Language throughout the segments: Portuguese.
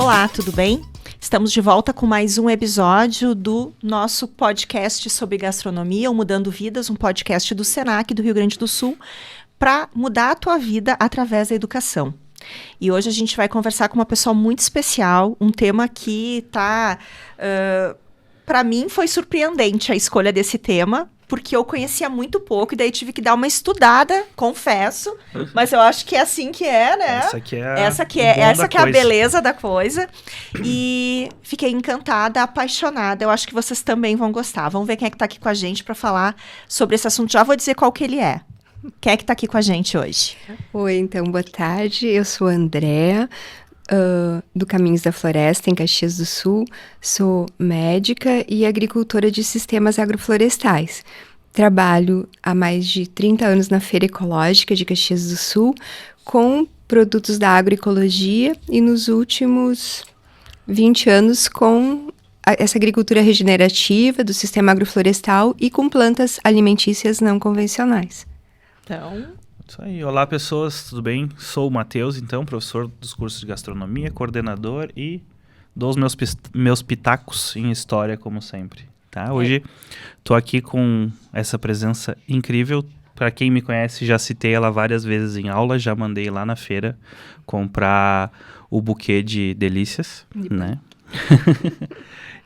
Olá, tudo bem? Estamos de volta com mais um episódio do nosso podcast sobre gastronomia, o Mudando Vidas, um podcast do Senac do Rio Grande do Sul, para mudar a tua vida através da educação. E hoje a gente vai conversar com uma pessoa muito especial, um tema que para mim foi surpreendente a escolha desse tema, porque eu conhecia muito pouco e daí tive que dar uma estudada, confesso, mas eu acho que é assim que é, né? Essa que é a beleza da coisa. E fiquei encantada, apaixonada. Eu acho que vocês também vão gostar. Vamos ver quem é que tá aqui com a gente para falar sobre esse assunto. Já vou dizer qual que ele é. Quem é que tá aqui com a gente hoje? Oi, então, boa tarde. Eu sou a Andrea, do Caminhos da Floresta, em Caxias do Sul. Sou médica e agricultora de sistemas agroflorestais. Trabalho há mais de 30 anos na Feira Ecológica de Caxias do Sul, com produtos da agroecologia e nos últimos 20 anos com essa agricultura regenerativa do sistema agroflorestal e com plantas alimentícias não convencionais. Então, isso aí. Olá, pessoas, tudo bem? Sou o Matheus, então, professor dos cursos de gastronomia, coordenador e dou os meus pitacos em história, como sempre, tá? Hoje tô aqui com essa presença incrível. Para quem me conhece, já citei ela várias vezes em aula, já mandei lá na feira comprar o buquê de delícias, né?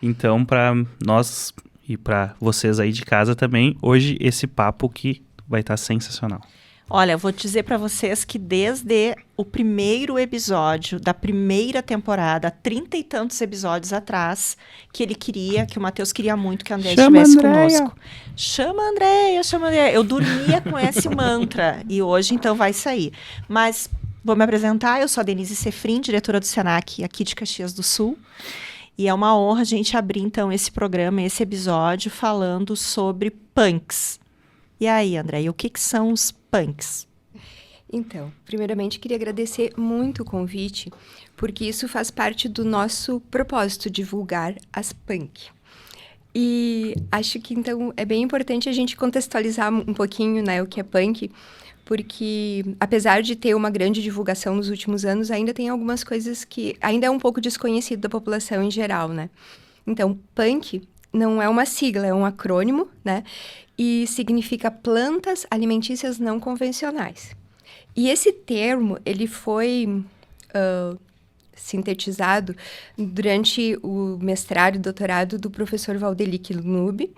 Então, para nós e para vocês aí de casa também, hoje esse papo que vai estar sensacional. Olha, eu vou dizer para vocês que desde o primeiro episódio da primeira temporada, 30 e tantos episódios atrás, que o Matheus queria muito que a Andréia estivesse conosco. Chama a Andréia. Eu dormia com esse mantra e hoje então vai sair. Mas vou me apresentar, eu sou a Denise Sefrin, diretora do Senac aqui de Caxias do Sul. E é uma honra a gente abrir então esse programa, esse episódio falando sobre punks. E aí, André, o que são os punks? Então, primeiramente, queria agradecer muito o convite, porque isso faz parte do nosso propósito, divulgar as punk. E acho que, então, é bem importante a gente contextualizar um pouquinho, né, o que é punk, porque, apesar de ter uma grande divulgação nos últimos anos, ainda tem algumas coisas que ainda é um pouco desconhecido da população em geral, né? Então, punk não é uma sigla, é um acrônimo, né? E significa plantas alimentícias não convencionais. E esse termo, ele foi sintetizado durante o mestrado e doutorado do professor Valdelic Nube,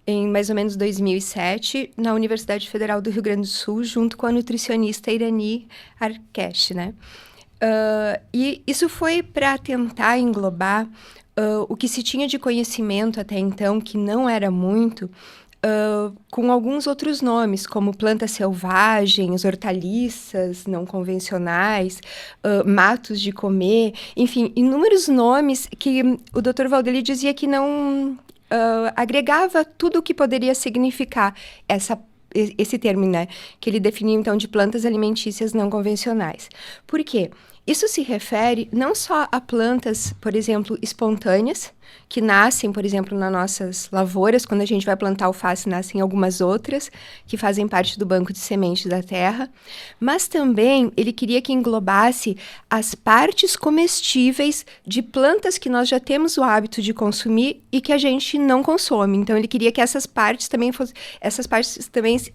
em mais ou menos 2007, na Universidade Federal do Rio Grande do Sul, junto com a nutricionista Irani Arkesh, né? E isso foi para tentar englobar o que se tinha de conhecimento até então, que não era muito, com alguns outros nomes, como plantas selvagens, hortaliças não convencionais, matos de comer, enfim, inúmeros nomes que o Dr. Valdeli dizia que não agregava tudo o que poderia significar esse termo, né? Que ele definia, então, de plantas alimentícias não convencionais. Por quê? Isso se refere não só a plantas, por exemplo, espontâneas, que nascem, por exemplo, nas nossas lavouras. Quando a gente vai plantar alface, nascem algumas outras que fazem parte do banco de sementes da terra. Mas também ele queria que englobasse as partes comestíveis de plantas que nós já temos o hábito de consumir e que a gente não consome. Então, ele queria que essas partes também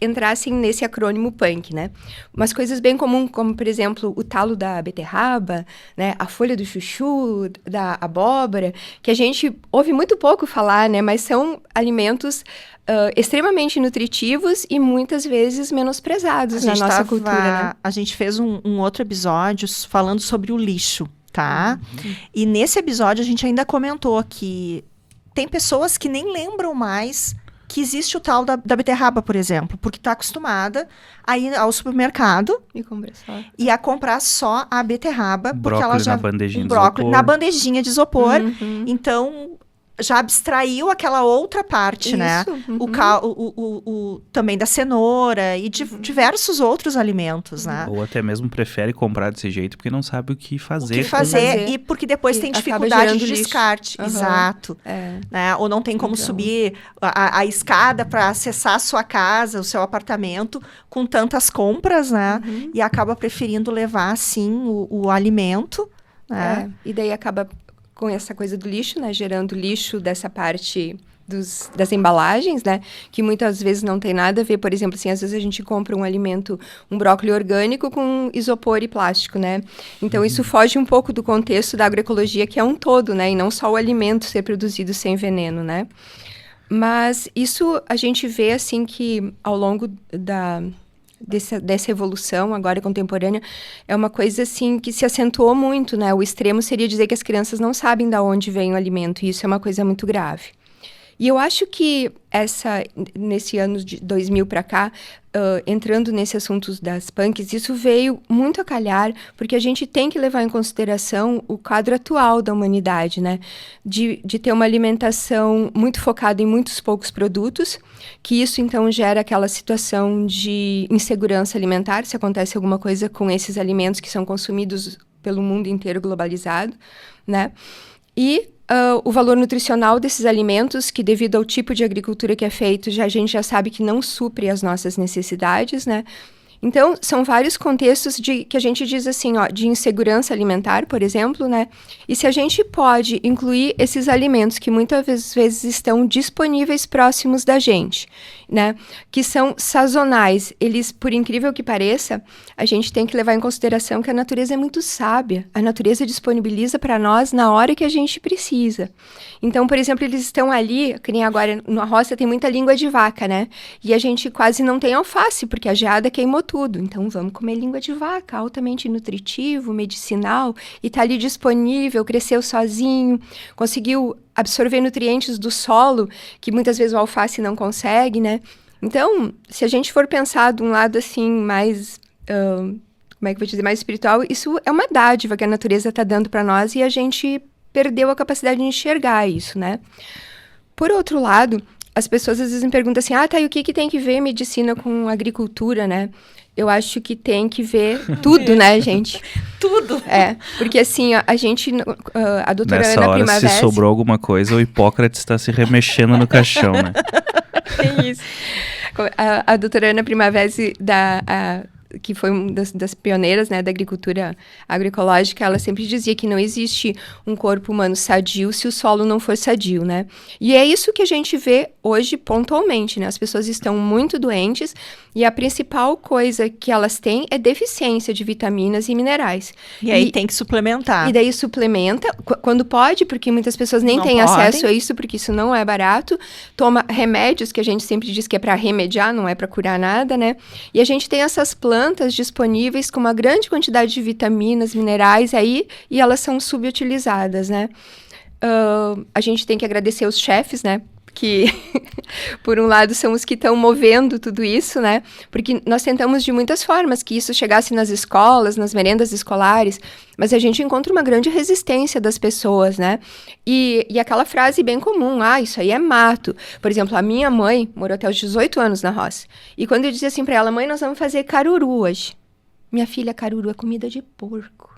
entrassem nesse acrônimo PUNK, né? Umas coisas bem comuns, como, por exemplo, o talo da beterraba, né? A folha do chuchu, da abóbora, que a gente ouve muito pouco falar, né? Mas são alimentos extremamente nutritivos e muitas vezes menosprezados na nossa cultura, né? A gente fez um outro episódio falando sobre o lixo, tá? E nesse episódio a gente ainda comentou que tem pessoas que nem lembram mais que existe o tal da beterraba, por exemplo, porque está acostumada a ir ao supermercado e a comprar só a beterraba, porque ela já na bandejinha de isopor. Então já abstraiu aquela outra parte, isso, né? Também da cenoura e de diversos outros alimentos, né? Ou até mesmo prefere comprar desse jeito porque não sabe o que fazer. E porque depois tem dificuldade de descarte. Exato. Né? Ou não tem como subir a escada para acessar a sua casa, o seu apartamento, com tantas compras, né? E acaba preferindo levar, assim, o alimento, E daí acaba com essa coisa do lixo, né? Gerando lixo dessa parte das embalagens, né? Que muitas vezes não tem nada a ver. Por exemplo, assim, às vezes a gente compra um alimento, um brócolis orgânico com isopor e plástico, né? Então, isso foge um pouco do contexto da agroecologia, que é um todo, né? E não só o alimento ser produzido sem veneno, né? Mas isso a gente vê, assim, que ao longo dessa evolução agora contemporânea, é uma coisa, assim, que se acentuou muito, né? O extremo seria dizer que as crianças não sabem de onde vem o alimento, e isso é uma coisa muito grave. E eu acho que nesse ano de 2000 para cá, entrando nesse assunto das punks, isso veio muito a calhar, porque a gente tem que levar em consideração o quadro atual da humanidade, né? De ter uma alimentação muito focada em muitos poucos produtos, que isso então gera aquela situação de insegurança alimentar, se acontece alguma coisa com esses alimentos que são consumidos pelo mundo inteiro globalizado, né? E o valor nutricional desses alimentos, que devido ao tipo de agricultura que é feito, a gente já sabe que não supre as nossas necessidades, né? Então, são vários contextos que a gente diz assim, ó, de insegurança alimentar, por exemplo, né? E se a gente pode incluir esses alimentos que muitas vezes estão disponíveis próximos da gente, né? Que são sazonais. Eles, por incrível que pareça, a gente tem que levar em consideração que a natureza é muito sábia. A natureza disponibiliza para nós na hora que a gente precisa. Então, por exemplo, eles estão ali, que nem agora na roça tem muita língua de vaca, né? E a gente quase não tem alface, porque a geada queimou tudo. Então, vamos comer língua de vaca, altamente nutritivo, medicinal, e tá ali disponível, cresceu sozinho, conseguiu absorver nutrientes do solo, que muitas vezes o alface não consegue, né? Então, se a gente for pensar de um lado, assim, mais... como é que eu vou dizer? Mais espiritual, isso é uma dádiva que a natureza está dando para nós e a gente perdeu a capacidade de enxergar isso, né? Por outro lado, as pessoas às vezes me perguntam assim, tá, e o que tem que ver medicina com agricultura, né? Eu acho que tem que ver tudo, né, gente? Tudo! Porque assim, a gente, a doutora Nessa Ana hora, Primavera... se sobrou alguma coisa, o Hipócrates está se remexendo no caixão, né? É isso. A doutora Ana Primavera, que foi uma das pioneiras, né, da agricultura agroecológica, ela sempre dizia que não existe um corpo humano sadio se o solo não for sadio, né? E é isso que a gente vê hoje pontualmente, né? As pessoas estão muito doentes e a principal coisa que elas têm é deficiência de vitaminas e minerais. E aí tem que suplementar. E daí suplementa, quando pode, porque muitas pessoas nem têm acesso a isso, porque isso não é barato. Toma remédios, que a gente sempre diz que é para remediar, não é para curar nada, né? E a gente tem essas plantas disponíveis com uma grande quantidade de vitaminas, minerais aí, e elas são subutilizadas, né? A gente tem que agradecer os chefes, né? Que, por um lado, são os que estão movendo tudo isso, né? Porque nós tentamos de muitas formas que isso chegasse nas escolas, nas merendas escolares, mas a gente encontra uma grande resistência das pessoas, né? E aquela frase bem comum, isso aí é mato. Por exemplo, a minha mãe morou até os 18 anos na roça. E quando eu dizia assim pra ela, mãe, nós vamos fazer caruru hoje. Minha filha, caruru é comida de porco.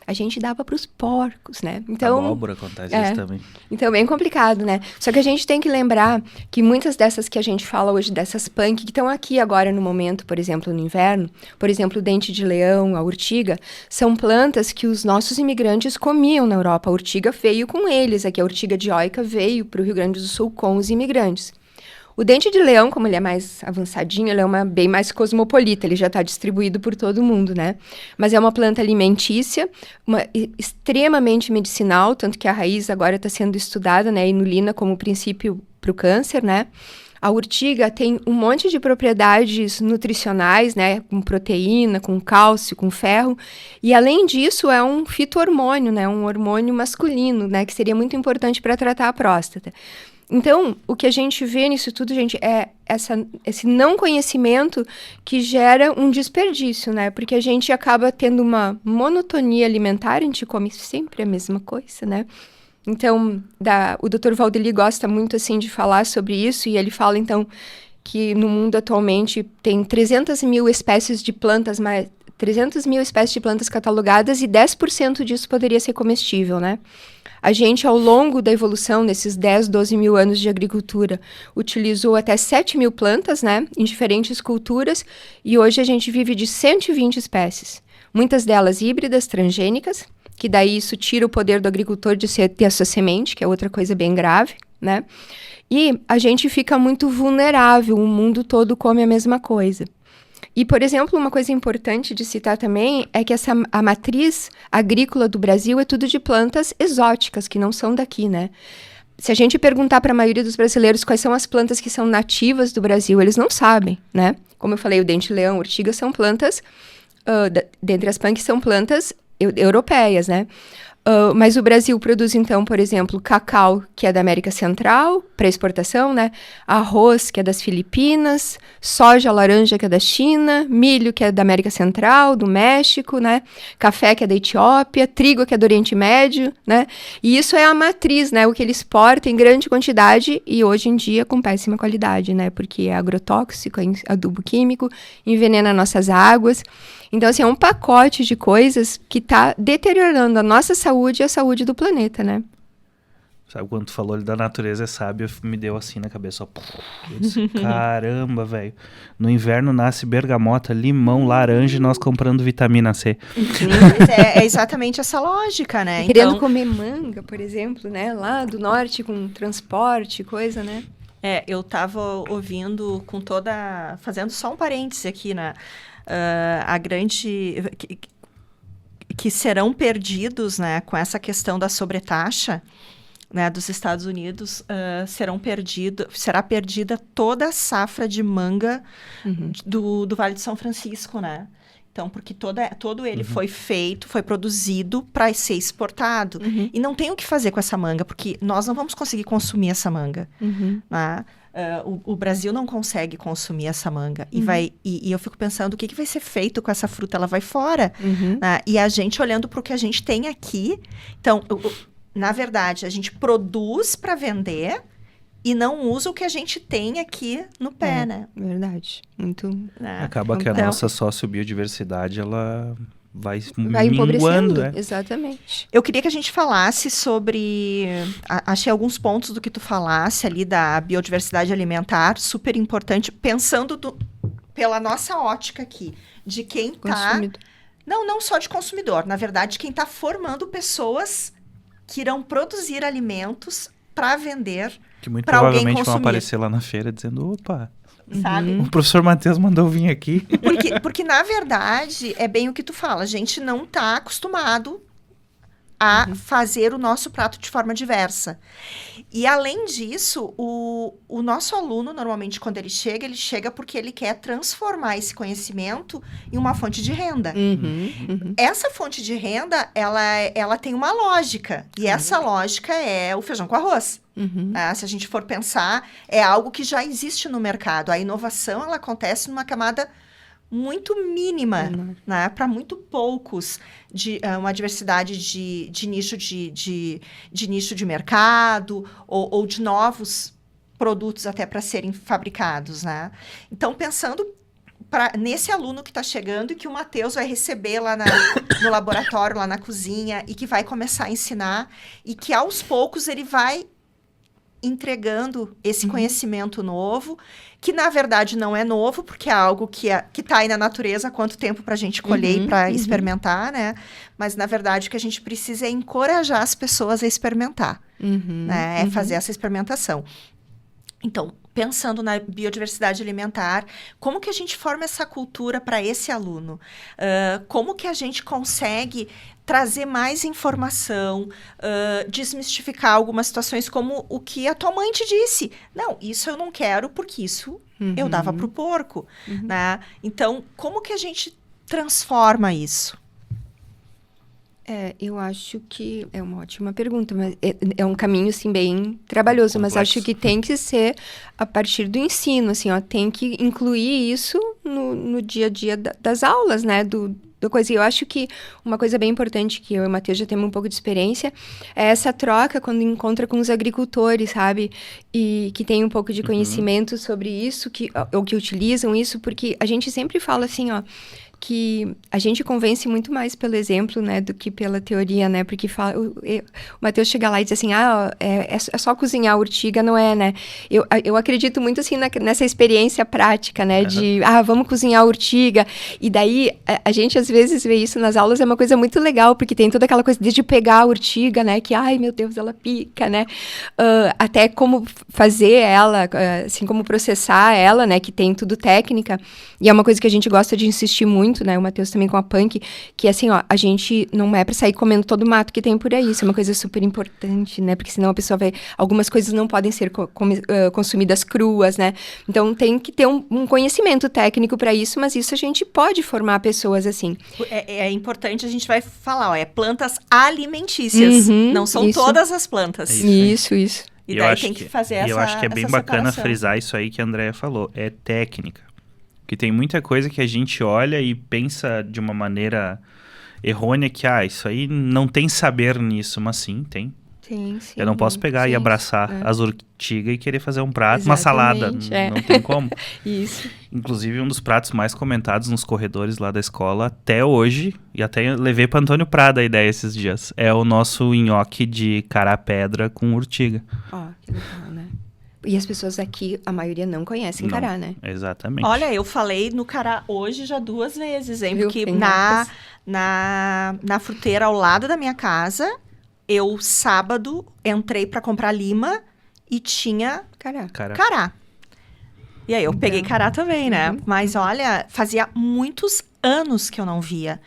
A gente dava para os porcos, né? Então, abóbora acontece isso também. Então, bem complicado, né? Só que a gente tem que lembrar que muitas dessas que a gente fala hoje, dessas punk, que estão aqui agora no momento, por exemplo, no inverno, por exemplo, o dente de leão, a urtiga, são plantas que os nossos imigrantes comiam na Europa. A urtiga veio com eles, aqui a urtiga dioica veio para o Rio Grande do Sul com os imigrantes. O dente de leão, como ele é mais avançadinho, ele é bem mais cosmopolita, ele já está distribuído por todo mundo, né? Mas é uma planta alimentícia, extremamente medicinal, tanto que a raiz agora está sendo estudada, né? A inulina como princípio para o câncer, né? A urtiga tem um monte de propriedades nutricionais, né? Com proteína, com cálcio, com ferro. E, além disso, é um fito-hormônio, né? Um hormônio masculino, né? Que seria muito importante para tratar a próstata. Então, o que a gente vê nisso tudo, gente, é esse não conhecimento que gera um desperdício, né? Porque a gente acaba tendo uma monotonia alimentar, a gente come sempre a mesma coisa, né? Então, o Dr. Valdeli gosta muito, assim, de falar sobre isso, e ele fala, então, que no mundo atualmente tem 300 mil espécies de plantas, 300 mil espécies de plantas catalogadas, e 10% disso poderia ser comestível, né? A gente, ao longo da evolução, nesses 10, 12 mil anos de agricultura, utilizou até 7 mil plantas, né, em diferentes culturas, e hoje a gente vive de 120 espécies. Muitas delas híbridas, transgênicas, que daí isso tira o poder do agricultor de ter a sua semente, que é outra coisa bem grave, né? E a gente fica muito vulnerável, o mundo todo come a mesma coisa. E, por exemplo, uma coisa importante de citar também é que a matriz agrícola do Brasil é tudo de plantas exóticas, que não são daqui, né? Se a gente perguntar para a maioria dos brasileiros quais são as plantas que são nativas do Brasil, eles não sabem, né? Como eu falei, o dente-leão, a urtiga são plantas, dentre as punks são plantas europeias, né? Mas o Brasil produz, então, por exemplo, cacau, que é da América Central, para exportação, né? Arroz, que é das Filipinas, soja laranja, que é da China, milho, que é da América Central, do México, né? Café, que é da Etiópia, trigo, que é do Oriente Médio, né? E isso é a matriz, né? O que ele exporta em grande quantidade e, hoje em dia, com péssima qualidade, né? Porque é agrotóxico, é adubo químico, envenena nossas águas. Então, assim, é um pacote de coisas que está deteriorando a nossa saúde e a saúde do planeta, né? Sabe, quando tu falou ali da natureza é sábio, me deu assim na cabeça, ó. Eu disse, caramba, velho. No inverno nasce bergamota, limão, laranja e nós comprando vitamina C. Mas é exatamente essa lógica, né? Querendo comer manga, por exemplo, né? Lá do norte, com transporte, coisa, né? Eu tava ouvindo com fazendo só um parêntese aqui, né? A grande... Que serão perdidos, né, com essa questão da sobretaxa, né, dos Estados Unidos, será perdida toda a safra de manga do Vale de São Francisco, né? Então, porque todo ele foi produzido para ser exportado. E não tem o que fazer com essa manga, porque nós não vamos conseguir consumir essa manga, né? O Brasil não consegue consumir essa manga. E eu fico pensando, o que vai ser feito com essa fruta? Ela vai fora. Né? E a gente olhando para o que a gente tem aqui. Então, na verdade, a gente produz para vender e não usa o que a gente tem aqui no pé, né? Verdade. Muito... Acaba que a nossa sociobiodiversidade, ela... vai empobrecendo, né? Exatamente. Eu queria que a gente falasse sobre... Achei alguns pontos do que tu falasse ali da biodiversidade alimentar, super importante, pensando pela nossa ótica aqui, de quem está... Não só de consumidor, na verdade, quem está formando pessoas que irão produzir alimentos para vender, que muito para alguém provavelmente consumir. vão aparecer lá na feira dizendo, opa... Sabe? O professor Matheus mandou vir aqui. Porque, na verdade, é bem o que tu fala. A gente não está acostumado a fazer o nosso prato de forma diversa. E, além disso, o nosso aluno, normalmente, quando ele chega porque ele quer transformar esse conhecimento em uma fonte de renda. Essa fonte de renda, ela tem uma lógica. E essa lógica é o feijão com arroz. Se a gente for pensar, é algo que já existe no mercado. A inovação, ela acontece numa camada muito mínima, né? Para muito poucos, uma diversidade de nicho de nicho de mercado ou de novos produtos até para serem fabricados, né? Então, pensando nesse aluno que está chegando e que o Matheus vai receber lá no laboratório, lá na cozinha, e que vai começar a ensinar, e que aos poucos ele vai entregando esse conhecimento novo, que na verdade não é novo, porque é algo que está aí na natureza há quanto tempo para a gente colher e para experimentar, né? Mas na verdade o que a gente precisa é encorajar as pessoas a experimentar, né? É fazer essa experimentação. Então, pensando na biodiversidade alimentar, como que a gente forma essa cultura para esse aluno? Como que a gente consegue trazer mais informação, desmistificar algumas situações como o que a tua mãe te disse. Não, isso eu não quero porque isso eu dava pro porco. Né? Então, como que a gente transforma isso? Eu acho que é uma ótima pergunta, mas é um caminho, assim, bem trabalhoso, complexo. Mas acho que tem que ser a partir do ensino, assim, ó, tem que incluir isso no dia a dia das aulas, né, da coisa. E eu acho que uma coisa bem importante, que eu e o Matheus já temos um pouco de experiência, é essa troca quando encontra com os agricultores, sabe? E que tem um pouco de conhecimento sobre isso, ou que utilizam isso, porque a gente sempre fala assim, ó, que a gente convence muito mais pelo exemplo, né, do que pela teoria, né, porque o Matheus chega lá e diz assim, é só cozinhar a urtiga, não é, né? Eu acredito muito, assim, nessa experiência prática, né, de, vamos cozinhar a urtiga, e daí a gente às vezes vê isso nas aulas, é uma coisa muito legal, porque tem toda aquela coisa de pegar a urtiga, né, que, ai, meu Deus, ela pica, né, até como fazer ela, assim, como processar ela, né, que tem tudo técnica, e é uma coisa que a gente gosta de insistir muito, né, o Matheus também com a Punk, que assim, ó, a gente não é pra sair comendo todo o mato que tem por aí, isso é uma coisa super importante, né, porque senão a pessoa vai, algumas coisas não podem ser consumidas cruas, né, então tem que ter um conhecimento técnico pra isso, mas isso a gente pode formar pessoas assim. É importante, a gente vai falar, ó, plantas alimentícias, não são todas as plantas. Isso. E daí tem que fazer essa separação. Eu acho que é bem bacana frisar isso aí que a Andrea falou, é técnica. Porque tem muita coisa que a gente olha e pensa de uma maneira errônea que, isso aí não tem saber nisso, mas sim, tem. Sim. Eu não posso pegar e abraçar as urtigas e querer fazer um prato, uma salada, não tem como. Isso. Inclusive, um dos pratos mais comentados nos corredores lá da escola, até hoje, e até levei para Antônio Prada a ideia esses dias, é o nosso nhoque de cará-pedra com urtiga. Que legal, né? E as pessoas aqui, a maioria não conhecem cará, né? Exatamente. Olha, eu falei no cará hoje já 2 vezes, hein? Viu? Porque na fruteira ao lado da minha casa, eu sábado entrei para comprar lima e tinha cará. E aí eu peguei cará também, né? Mas olha, fazia muitos anos que eu não via.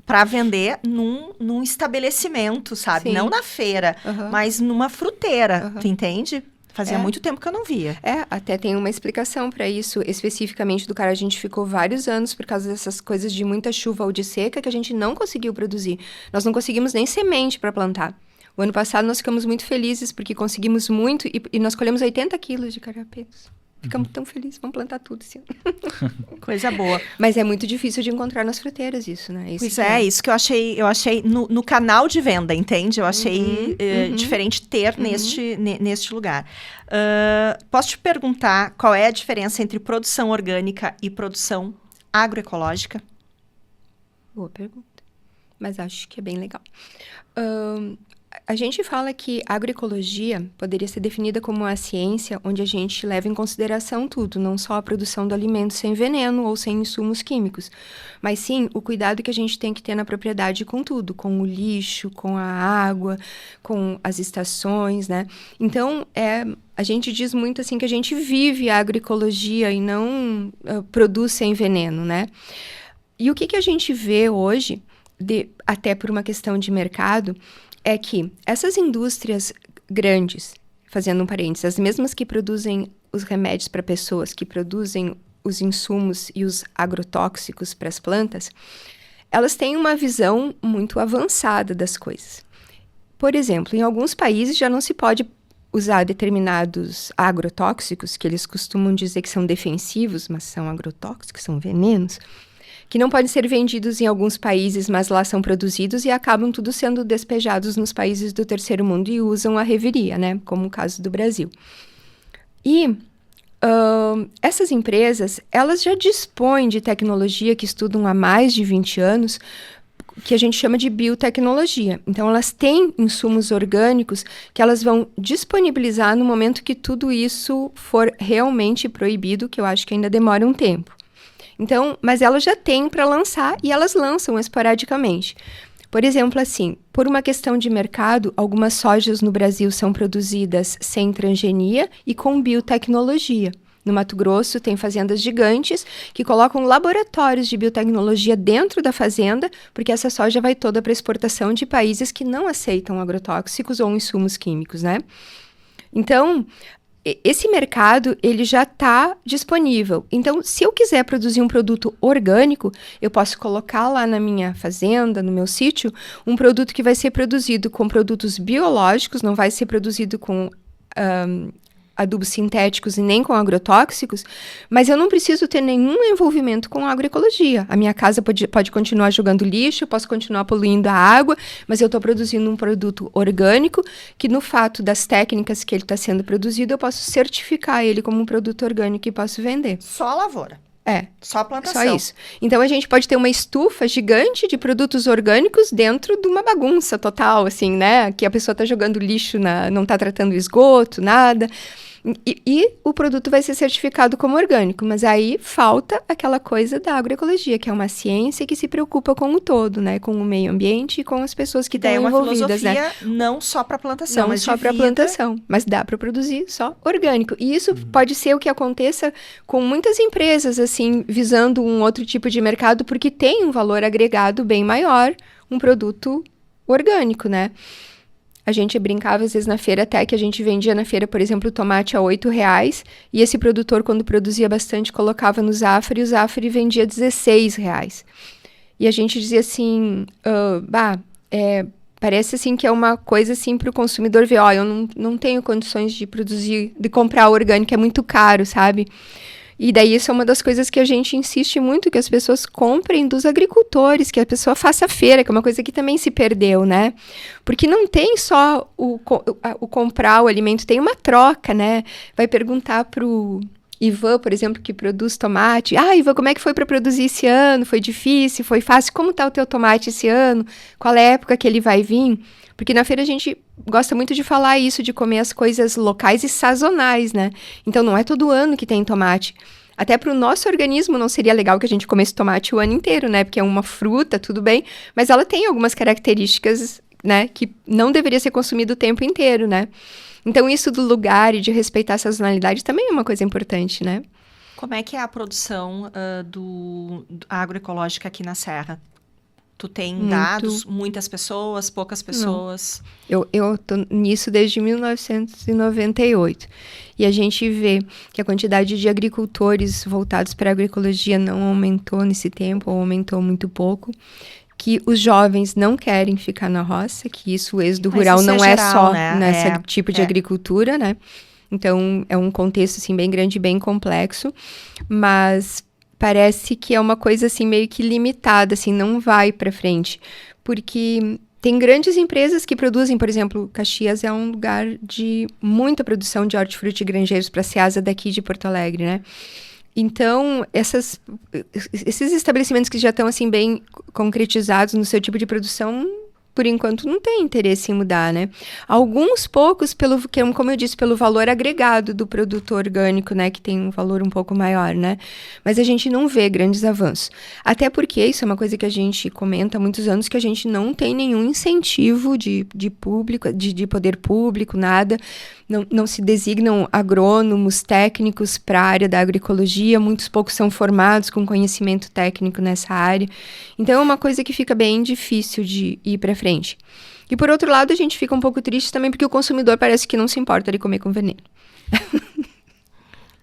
Para vender num estabelecimento, sabe? Sim. Não na feira, mas numa fruteira, tu entende? Fazia muito tempo que eu não via. Até tem uma explicação para isso, especificamente do cará. A gente ficou vários anos por causa dessas coisas de muita chuva ou de seca que a gente não conseguiu produzir. Nós não conseguimos nem semente para plantar. O ano passado nós ficamos muito felizes porque conseguimos muito e nnós colhemos 80 quilos de cará-pedras. Ficamos tão felizes, vamos plantar tudo esse ano. Coisa boa. Mas é muito difícil de encontrar nas fruteiras isso, né? Isso que eu achei no canal de venda, entende? Eu achei diferente ter neste lugar. Posso te perguntar qual é a diferença entre produção orgânica e produção agroecológica? Boa pergunta. Mas acho que é bem legal. A gente fala que a agroecologia poderia ser definida como uma ciência onde a gente leva em consideração tudo, não só a produção do alimento sem veneno ou sem insumos químicos, mas sim o cuidado que a gente tem que ter na propriedade com tudo, com o lixo, com a água, com as estações, né? Então, a gente diz muito assim que a gente vive a agroecologia e não produz sem veneno, né? E o que a gente vê hoje, até por uma questão de mercado, é que essas indústrias grandes, fazendo um parênteses, as mesmas que produzem os remédios para pessoas, que produzem os insumos e os agrotóxicos para as plantas, elas têm uma visão muito avançada das coisas. Por exemplo, em alguns países já não se pode usar determinados agrotóxicos, que eles costumam dizer que são defensivos, mas são agrotóxicos, são venenos, que não podem ser vendidos em alguns países, mas lá são produzidos e acabam tudo sendo despejados nos países do terceiro mundo e usam a reveria, né? Como o caso do Brasil. E essas empresas, elas já dispõem de tecnologia que estudam há mais de 20 anos, que a gente chama de biotecnologia. Então, elas têm insumos orgânicos que elas vão disponibilizar no momento que tudo isso for realmente proibido, que eu acho que ainda demora um tempo. Então, mas elas já têm para lançar e elas lançam esporadicamente. Por exemplo, assim, por uma questão de mercado, algumas sojas no Brasil são produzidas sem transgenia e com biotecnologia. No Mato Grosso, tem fazendas gigantes que colocam laboratórios de biotecnologia dentro da fazenda, porque essa soja vai toda para exportação de países que não aceitam agrotóxicos ou insumos químicos, né? Então, esse mercado, ele já está disponível. Então, se eu quiser produzir um produto orgânico, eu posso colocar lá na minha fazenda, no meu sítio, um produto que vai ser produzido com produtos biológicos, não vai ser produzido com adubos sintéticos e nem com agrotóxicos, mas eu não preciso ter nenhum envolvimento com agroecologia. A minha casa pode continuar jogando lixo, eu posso continuar poluindo a água, mas eu estou produzindo um produto orgânico que, no fato das técnicas que ele está sendo produzido, eu posso certificar ele como um produto orgânico e posso vender. Só a lavoura. Só a plantação. Só isso. Então, a gente pode ter uma estufa gigante de produtos orgânicos dentro de uma bagunça total, assim, né? Que a pessoa tá jogando lixo, não tá tratando esgoto, nada. E o produto vai ser certificado como orgânico. Mas aí falta aquela coisa da agroecologia, que é uma ciência que se preocupa com o todo, né? Com o meio ambiente e com as pessoas que estão envolvidas, né? É uma filosofia não só para plantação, não mas só para plantação, mas dá para produzir só orgânico. E isso pode ser o que aconteça com muitas empresas, assim, visando um outro tipo de mercado, porque tem um valor agregado bem maior, um produto orgânico, né? A gente brincava, às vezes, na feira, até que a gente vendia na feira, por exemplo, o tomate a R$8, e esse produtor, quando produzia bastante, colocava no Zafari, e o Zafari vendia R$16. E a gente dizia assim, parece assim que é uma coisa assim para o consumidor ver, eu não tenho condições de produzir, de comprar orgânico, é muito caro, sabe? E daí isso é uma das coisas que a gente insiste muito, que as pessoas comprem dos agricultores, que a pessoa faça feira, que é uma coisa que também se perdeu, né? Porque não tem só o comprar o alimento, tem uma troca, né? Vai perguntar pro Ivan, por exemplo, que produz tomate. Ivan, como é que foi para produzir esse ano? Foi difícil? Foi fácil? Como tá o teu tomate esse ano? Qual é a época que ele vai vir? Porque na feira a gente gosta muito de falar isso, de comer as coisas locais e sazonais, né? Então não é todo ano que tem tomate. Até para o nosso organismo não seria legal que a gente comesse tomate o ano inteiro, né? Porque é uma fruta, tudo bem, mas ela tem algumas características, né? Que não deveria ser consumido o tempo inteiro, né? Então isso do lugar e de respeitar a sazonalidade também é uma coisa importante, né? Como é que é a produção do agroecológica aqui na Serra? Tu tem dados? Muitas pessoas, poucas pessoas? Não. Eu tô nisso desde 1998. E a gente vê que a quantidade de agricultores voltados para a agroecologia não aumentou nesse tempo, ou aumentou muito pouco. Que os jovens não querem ficar na roça, que isso, o êxodo rural não é geral, só né? nesse tipo de agricultura, né? Então, é um contexto, assim, bem grande e bem complexo. Mas parece que é uma coisa, assim, meio que limitada, assim, não vai para frente. Porque tem grandes empresas que produzem, por exemplo, Caxias é um lugar de muita produção de hortifruti e granjeiros para a Ceasa daqui de Porto Alegre, né? Então, esses estabelecimentos que já estão, assim, bem concretizados no seu tipo de produção, por enquanto, não tem interesse em mudar, né? Alguns poucos, como eu disse, pelo valor agregado do produto orgânico, né? Que tem um valor um pouco maior, né? Mas a gente não vê grandes avanços. Até porque isso é uma coisa que a gente comenta há muitos anos, que a gente não tem nenhum incentivo de público, de poder público, nada. Não se designam agrônomos técnicos para a área da agroecologia, muitos poucos são formados com conhecimento técnico nessa área. Então, é uma coisa que fica bem difícil de ir para frente. E, por outro lado, a gente fica um pouco triste também porque o consumidor parece que não se importa de comer com veneno.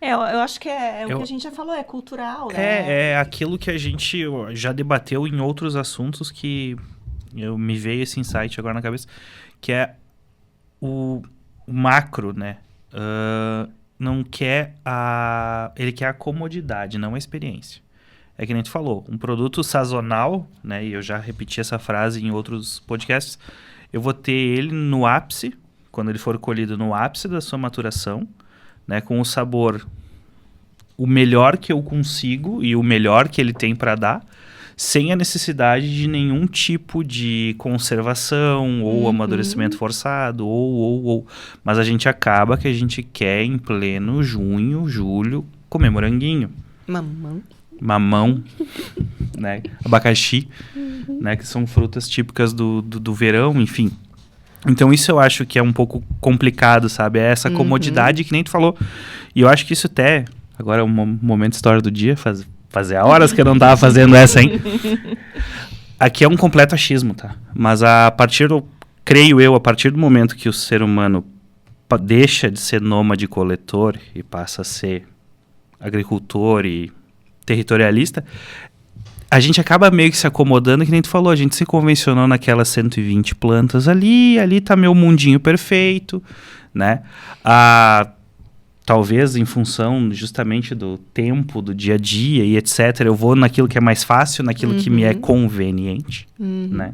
Eu acho que o que a gente já falou, é cultural, né? É aquilo que a gente já debateu em outros assuntos que me veio esse insight agora na cabeça, que é o macro, né? Não quer ele quer a comodidade, não a experiência. É que nem tu falou, um produto sazonal, né? E eu já repeti essa frase em outros podcasts. Eu vou ter ele no ápice, quando ele for colhido no ápice da sua maturação, né? Com o sabor o melhor que eu consigo e o melhor que ele tem para dar, sem a necessidade de nenhum tipo de conservação ou amadurecimento forçado, Mas a gente acaba que a gente quer, em pleno junho, julho, comer moranguinho. Mamão, né? Abacaxi, né? Que são frutas típicas do verão, enfim. Então isso eu acho que é um pouco complicado, sabe? É essa comodidade que nem tu falou. E eu acho que isso até... Agora é um momento história do dia, fazia horas que eu não tava fazendo essa, hein? Aqui é um completo achismo, tá? Mas creio eu, a partir do momento que o ser humano deixa de ser nômade coletor e passa a ser agricultor e territorialista, a gente acaba meio que se acomodando, que nem tu falou, a gente se convencionou naquelas 120 plantas ali tá meu mundinho perfeito, né? Talvez em função justamente do tempo, do dia a dia e etc. Eu vou naquilo que é mais fácil, naquilo que me é conveniente, né?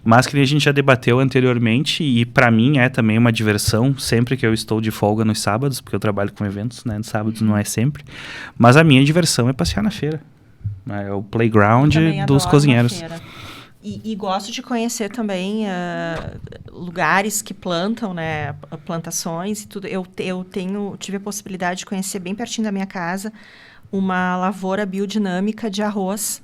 Mas que a gente já debateu anteriormente, e para mim é também uma diversão, sempre que eu estou de folga nos sábados, porque eu trabalho com eventos, né? Nos sábados não é sempre. Mas a minha diversão é passear na feira. É o playground dos cozinheiros. E gosto de conhecer também lugares que plantam, né, plantações e tudo. Eu tive a possibilidade de conhecer bem pertinho da minha casa uma lavoura biodinâmica de arroz.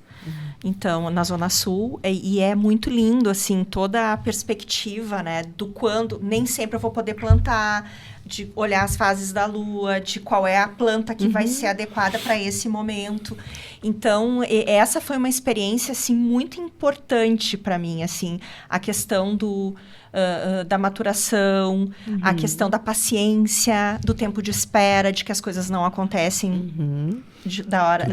Então, na Zona Sul, e é muito lindo, assim, toda a perspectiva, né, do quando, nem sempre eu vou poder plantar, de olhar as fases da lua, de qual é a planta que vai ser adequada para esse momento. Então, essa foi uma experiência, assim, muito importante para mim, assim, a questão da maturação, a questão da paciência, do tempo de espera, de que as coisas não acontecem da hora.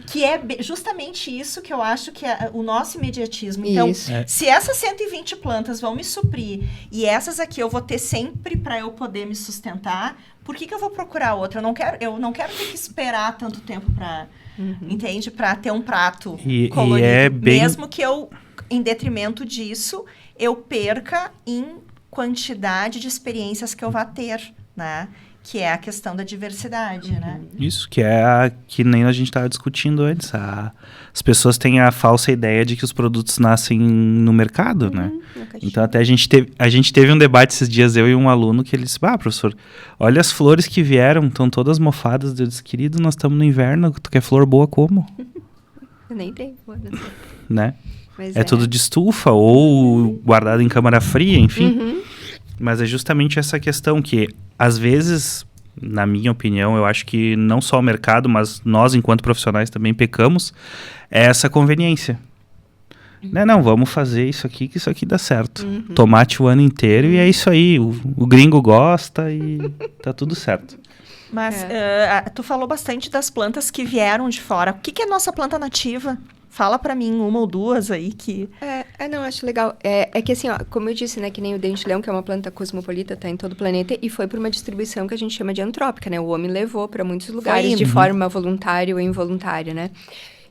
Que é justamente isso que eu acho que é o nosso imediatismo. Então, se essas 120 plantas vão me suprir e essas aqui eu vou ter sempre para eu poder me sustentar, por que eu vou procurar outra? Eu não quero ter que esperar tanto tempo para, entende? Para ter um prato colorido. Mesmo que eu, em detrimento disso, eu perca em quantidade de experiências que eu vá ter, né? Que é a questão da diversidade, né? Isso, que nem a gente estava discutindo antes. As pessoas têm a falsa ideia de que os produtos nascem no mercado, né? Então, até a gente teve um debate esses dias, eu e um aluno, que ele disse, professor, olha as flores que vieram, estão todas mofadas. Eu disse, querido, nós estamos no inverno, tu quer flor boa como? Eu nem tenho flor, não sei. Né? É tudo de estufa ou guardado em câmara fria, enfim. Mas é justamente essa questão que, às vezes, na minha opinião, eu acho que não só o mercado, mas nós, enquanto profissionais, também pecamos, é essa conveniência. Não, vamos fazer isso aqui, que isso aqui dá certo. Tomate o ano inteiro e é isso aí. O gringo gosta e tá tudo certo. Mas tu falou bastante das plantas que vieram de fora. O que é nossa planta nativa? Fala pra mim uma ou duas aí que... Não, acho legal. É que assim, ó, como eu disse, né, que nem o dente-leão, que é uma planta cosmopolita, tá em todo o planeta, e foi por uma distribuição que a gente chama de antrópica, né? O homem levou para muitos lugares de forma voluntária ou involuntária, né?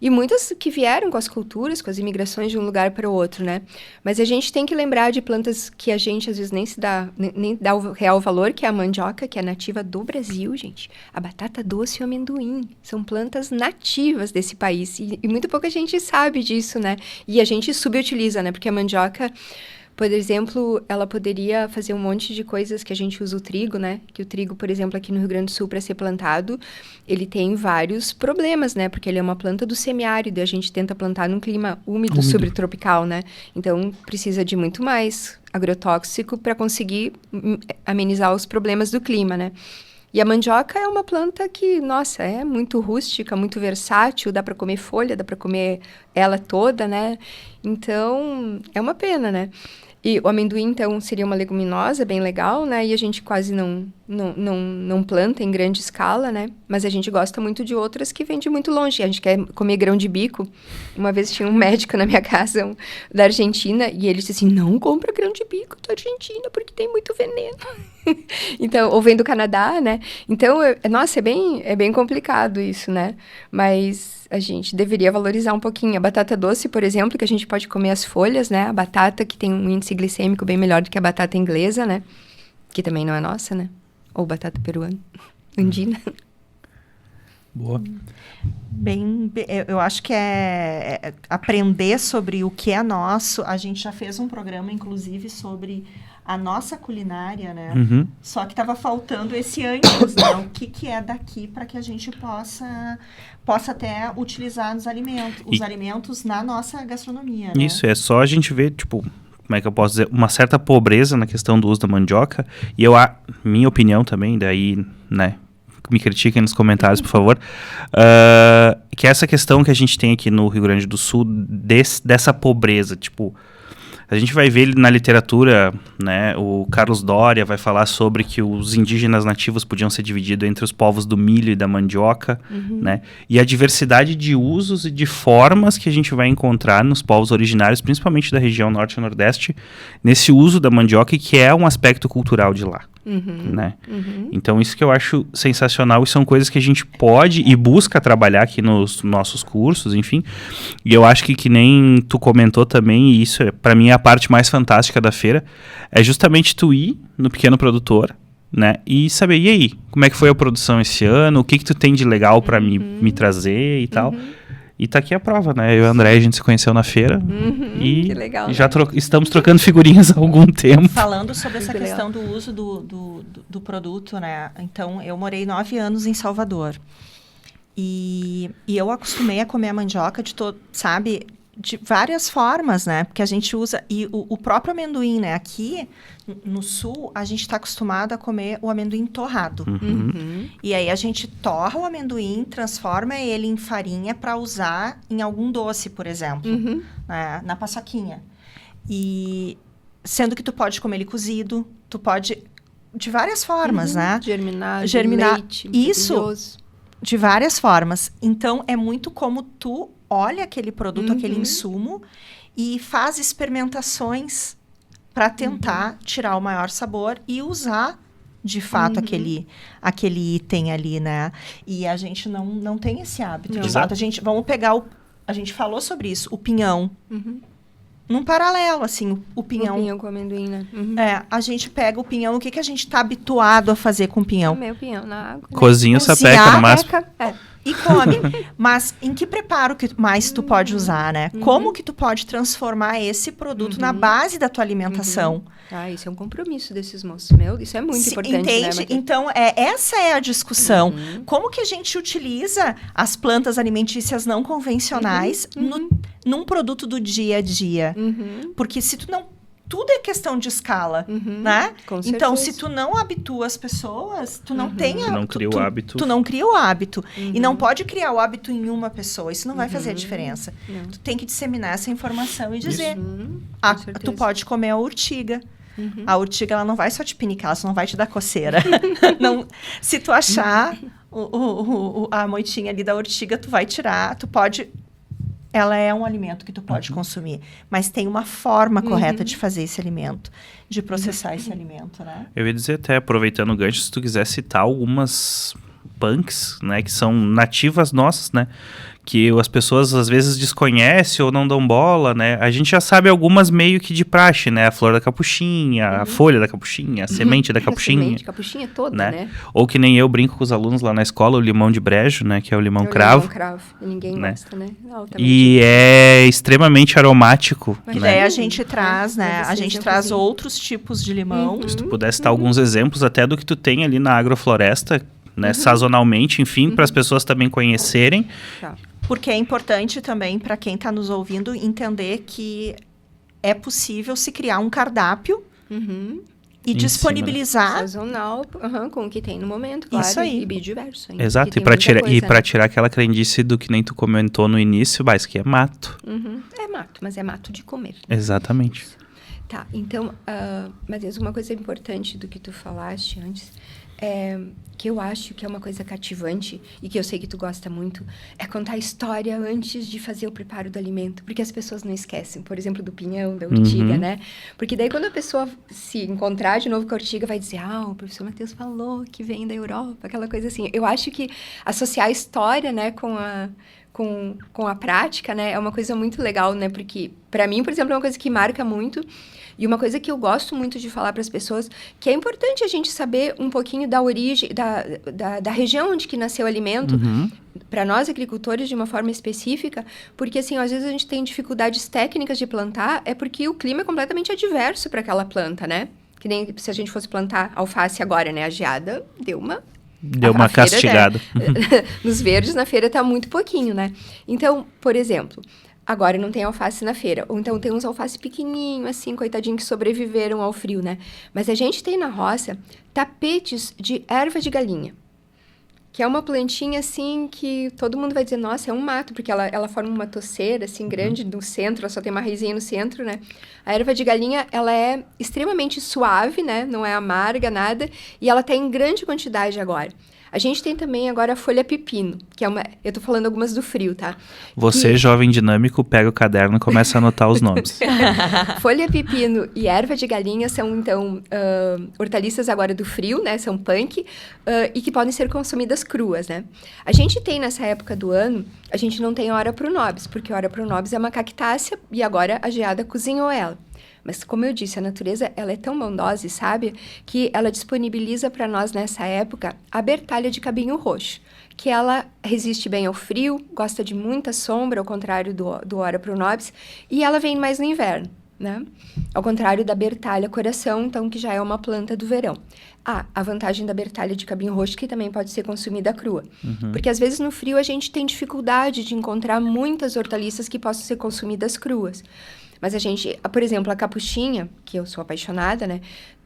E muitas que vieram com as culturas, com as imigrações de um lugar para o outro, né? Mas a gente tem que lembrar de plantas que a gente, às vezes, nem dá o real valor, que é a mandioca, que é nativa do Brasil, gente. A batata doce e o amendoim são plantas nativas desse país. E muito pouca gente sabe disso, né? E a gente subutiliza, né? Porque a mandioca... Por exemplo, ela poderia fazer um monte de coisas que a gente usa o trigo, né? Que o trigo, por exemplo, aqui no Rio Grande do Sul, para ser plantado, ele tem vários problemas, né? Porque ele é uma planta do semiárido e a gente tenta plantar num clima úmido. Subtropical, né? Então, precisa de muito mais agrotóxico para conseguir amenizar os problemas do clima, né? E a mandioca é uma planta que, nossa, é muito rústica, muito versátil, dá para comer folha, dá para comer ela toda, né? Então, é uma pena, né? E o amendoim, então, seria uma leguminosa bem legal, né? E a gente quase não planta em grande escala, né? Mas a gente gosta muito de outras que vêm de muito longe. A gente quer comer grão de bico. Uma vez tinha um médico na minha casa, da Argentina, e ele disse assim, não compra grão de bico da Argentina, porque tem muito veneno. Então, ou vem do Canadá, né? Então, nossa, é bem complicado isso, né? Mas a gente deveria valorizar um pouquinho. A batata doce, por exemplo, que a gente pode comer as folhas, né? A batata que tem um índice glicêmico bem melhor do que a batata inglesa, né? Que também não é nossa, né? Ou batata peruana, andina. Boa. Eu acho que é aprender sobre o que é nosso. A gente já fez um programa, inclusive, sobre a nossa culinária, né? Só que estava faltando esse antes, né? O que é daqui para que a gente possa até utilizar os alimentos na nossa gastronomia, né? Isso, é só a gente ver, tipo, como é que eu posso dizer, uma certa pobreza na questão do uso da mandioca, e minha opinião também, daí, né, me critiquem nos comentários, por favor, que essa questão que a gente tem aqui no Rio Grande do Sul, dessa pobreza, tipo, a gente vai ver na literatura, né, o Carlos Doria vai falar sobre que os indígenas nativos podiam ser divididos entre os povos do milho e da mandioca, né, e a diversidade de usos e de formas que a gente vai encontrar nos povos originários, principalmente da região norte e nordeste, nesse uso da mandioca, que é um aspecto cultural de lá. Né? Então isso que eu acho sensacional, e são coisas que a gente pode e busca trabalhar aqui nos nossos cursos, enfim, e eu acho que nem tu comentou também, e isso para mim é a parte mais fantástica da feira, é justamente tu ir no pequeno produtor, né? E saber, e aí, como é que foi a produção esse ano? O que tu tem de legal pra me trazer e tal. E tá aqui a prova, né? Eu e o André, a gente se conheceu na feira. E que legal, já né? Estamos trocando figurinhas há algum tempo. Falando sobre essa Muito questão do uso do produto, né? Então, eu morei 9 anos em Salvador. E eu acostumei a comer a mandioca sabe, de várias formas, né? Porque a gente usa... E o próprio amendoim, né? Aqui, no sul, a gente está acostumado a comer o amendoim torrado. E aí, a gente torra o amendoim, transforma ele em farinha para usar em algum doce, por exemplo. Né? Na paçoquinha. E... Sendo que tu pode comer ele cozido, tu pode... De várias formas, né? Germinar, leite, isso, maravilhoso. de várias formas. Então, é muito como tu olha aquele produto, aquele insumo, e faz experimentações para tentar tirar o maior sabor e usar, de fato, aquele item ali, né? E a gente não tem esse hábito. Não. De fato, vamos pegar a gente falou sobre isso, o pinhão. Num paralelo, assim, o pinhão. O pinhão com amendoim, né? A gente pega o pinhão, o que a gente está habituado a fazer com o pinhão? Comer o pinhão na água. Cozinha o Cozinhar, sapeca no máximo. E come. Mas em que preparo que mais tu pode usar, né? Como que tu pode transformar esse produto na base da tua alimentação? Isso é um compromisso desses moços. Meu, isso é muito importante, entende? né, Matheus? Então, essa é a discussão. Como que a gente utiliza as plantas alimentícias não convencionais num produto do dia a dia? Porque se tu não... Tudo é questão de escala, né? Com então, certeza. se tu não habitua as pessoas, tu não tem... Tu não cria o hábito. Tu não cria o hábito. E não pode criar o hábito em uma pessoa. Isso não vai fazer a diferença. Não. Tu tem que disseminar essa informação e dizer... Com certeza. Tu pode comer a urtiga. A urtiga, ela não vai só te pinicar, ela só não vai te dar coceira. Não, se tu achar a moitinha ali da urtiga, tu vai tirar, tu pode... Ela é um alimento que tu pode consumir, mas tem uma forma correta de fazer esse alimento, de processar esse alimento, né? Eu ia dizer até, aproveitando o gancho, se tu quiser citar algumas punks, né, que são nativas nossas, né, que as pessoas às vezes desconhecem ou não dão bola, né, a gente já sabe algumas meio que de praxe, né, a flor da capuchinha, a folha da capuchinha, a semente da capuchinha. A semente, capuchinha toda, né? Ou que nem eu brinco com os alunos lá na escola, o limão de brejo, né, que é o limão cravo. Limão cravo, e ninguém gosta, né? E é extremamente aromático, E né? daí a gente traz, né, a gente traz exemplozinho. outros tipos de limão. Se tu pudesse citar alguns exemplos até do que tu tem ali na agrofloresta, né, sazonalmente, enfim, para as pessoas também conhecerem. Tá. Porque é importante também para quem está nos ouvindo entender que é possível se criar um cardápio e disponibilizar. Sazonal, com o que tem no momento, claro. Isso aí. E biodiverso ainda. Exato, porque tem muita coisa, né? tirar aquela crendice do que nem tu comentou no início, mas que é mato. É mato, mas é mato de comer. Exatamente. Tá, então, Matheus, uma coisa importante do que tu falaste antes, que eu acho que é uma coisa cativante e que eu sei que tu gosta muito, é contar a história antes de fazer o preparo do alimento, porque as pessoas não esquecem, por exemplo, do pinhão, da urtiga, né? Porque daí quando a pessoa se encontrar de novo com a urtiga, vai dizer, o professor Matheus falou que vem da Europa, aquela coisa assim. Eu acho que associar a história, né, com a prática, né, é uma coisa muito legal, né? Porque, para mim, por exemplo, é uma coisa que marca muito. E uma coisa que eu gosto muito de falar para as pessoas, que é importante a gente saber um pouquinho da origem, da região onde que nasceu o alimento, para nós agricultores de uma forma específica, porque assim, às vezes a gente tem dificuldades técnicas de plantar, é porque o clima é completamente adverso para aquela planta, né? Que nem se a gente fosse plantar alface agora, né? A geada deu uma castigada. Nos verdes, na feira, tá muito pouquinho, né? Então, por exemplo... Agora não tem alface na feira. Ou então tem uns alface pequenininho, assim, coitadinho, que sobreviveram ao frio, né? Mas a gente tem na roça tapetes de erva de galinha. Que é uma plantinha, assim, que todo mundo vai dizer, nossa, é um mato. Porque ela forma uma toceira, assim, grande no centro. Ela só tem uma raizinha no centro, né? A erva de galinha, ela é extremamente suave, né? Não é amarga, nada. E ela tem em grande quantidade agora. A gente tem também agora a folha pepino, que é uma... Eu tô falando algumas do frio, tá? Você, jovem dinâmico, pega o caderno e começa a anotar os nomes. Folha pepino e erva de galinha são, então, hortaliças agora do frio, né? São punk, e que podem ser consumidas cruas, né? A gente tem, nessa época do ano, a gente não tem hora pro nobis, porque hora pro nobis é uma cactácea e agora a geada cozinhou ela. Mas, como eu disse, a natureza ela é tão bondosa, sabe? Que ela disponibiliza para nós, nessa época, a bertalha de cabinho roxo. Que ela resiste bem ao frio, gosta de muita sombra, ao contrário do Ora pronobis. E ela vem mais no inverno, né? Ao contrário da bertalha coração, então, que já é uma planta do verão. A vantagem da bertalha de cabinho roxo que também pode ser consumida crua. Porque, às vezes, no frio, a gente tem dificuldade de encontrar muitas hortaliças que possam ser consumidas cruas. Mas a gente, por exemplo, a capuchinha, que eu sou apaixonada, né?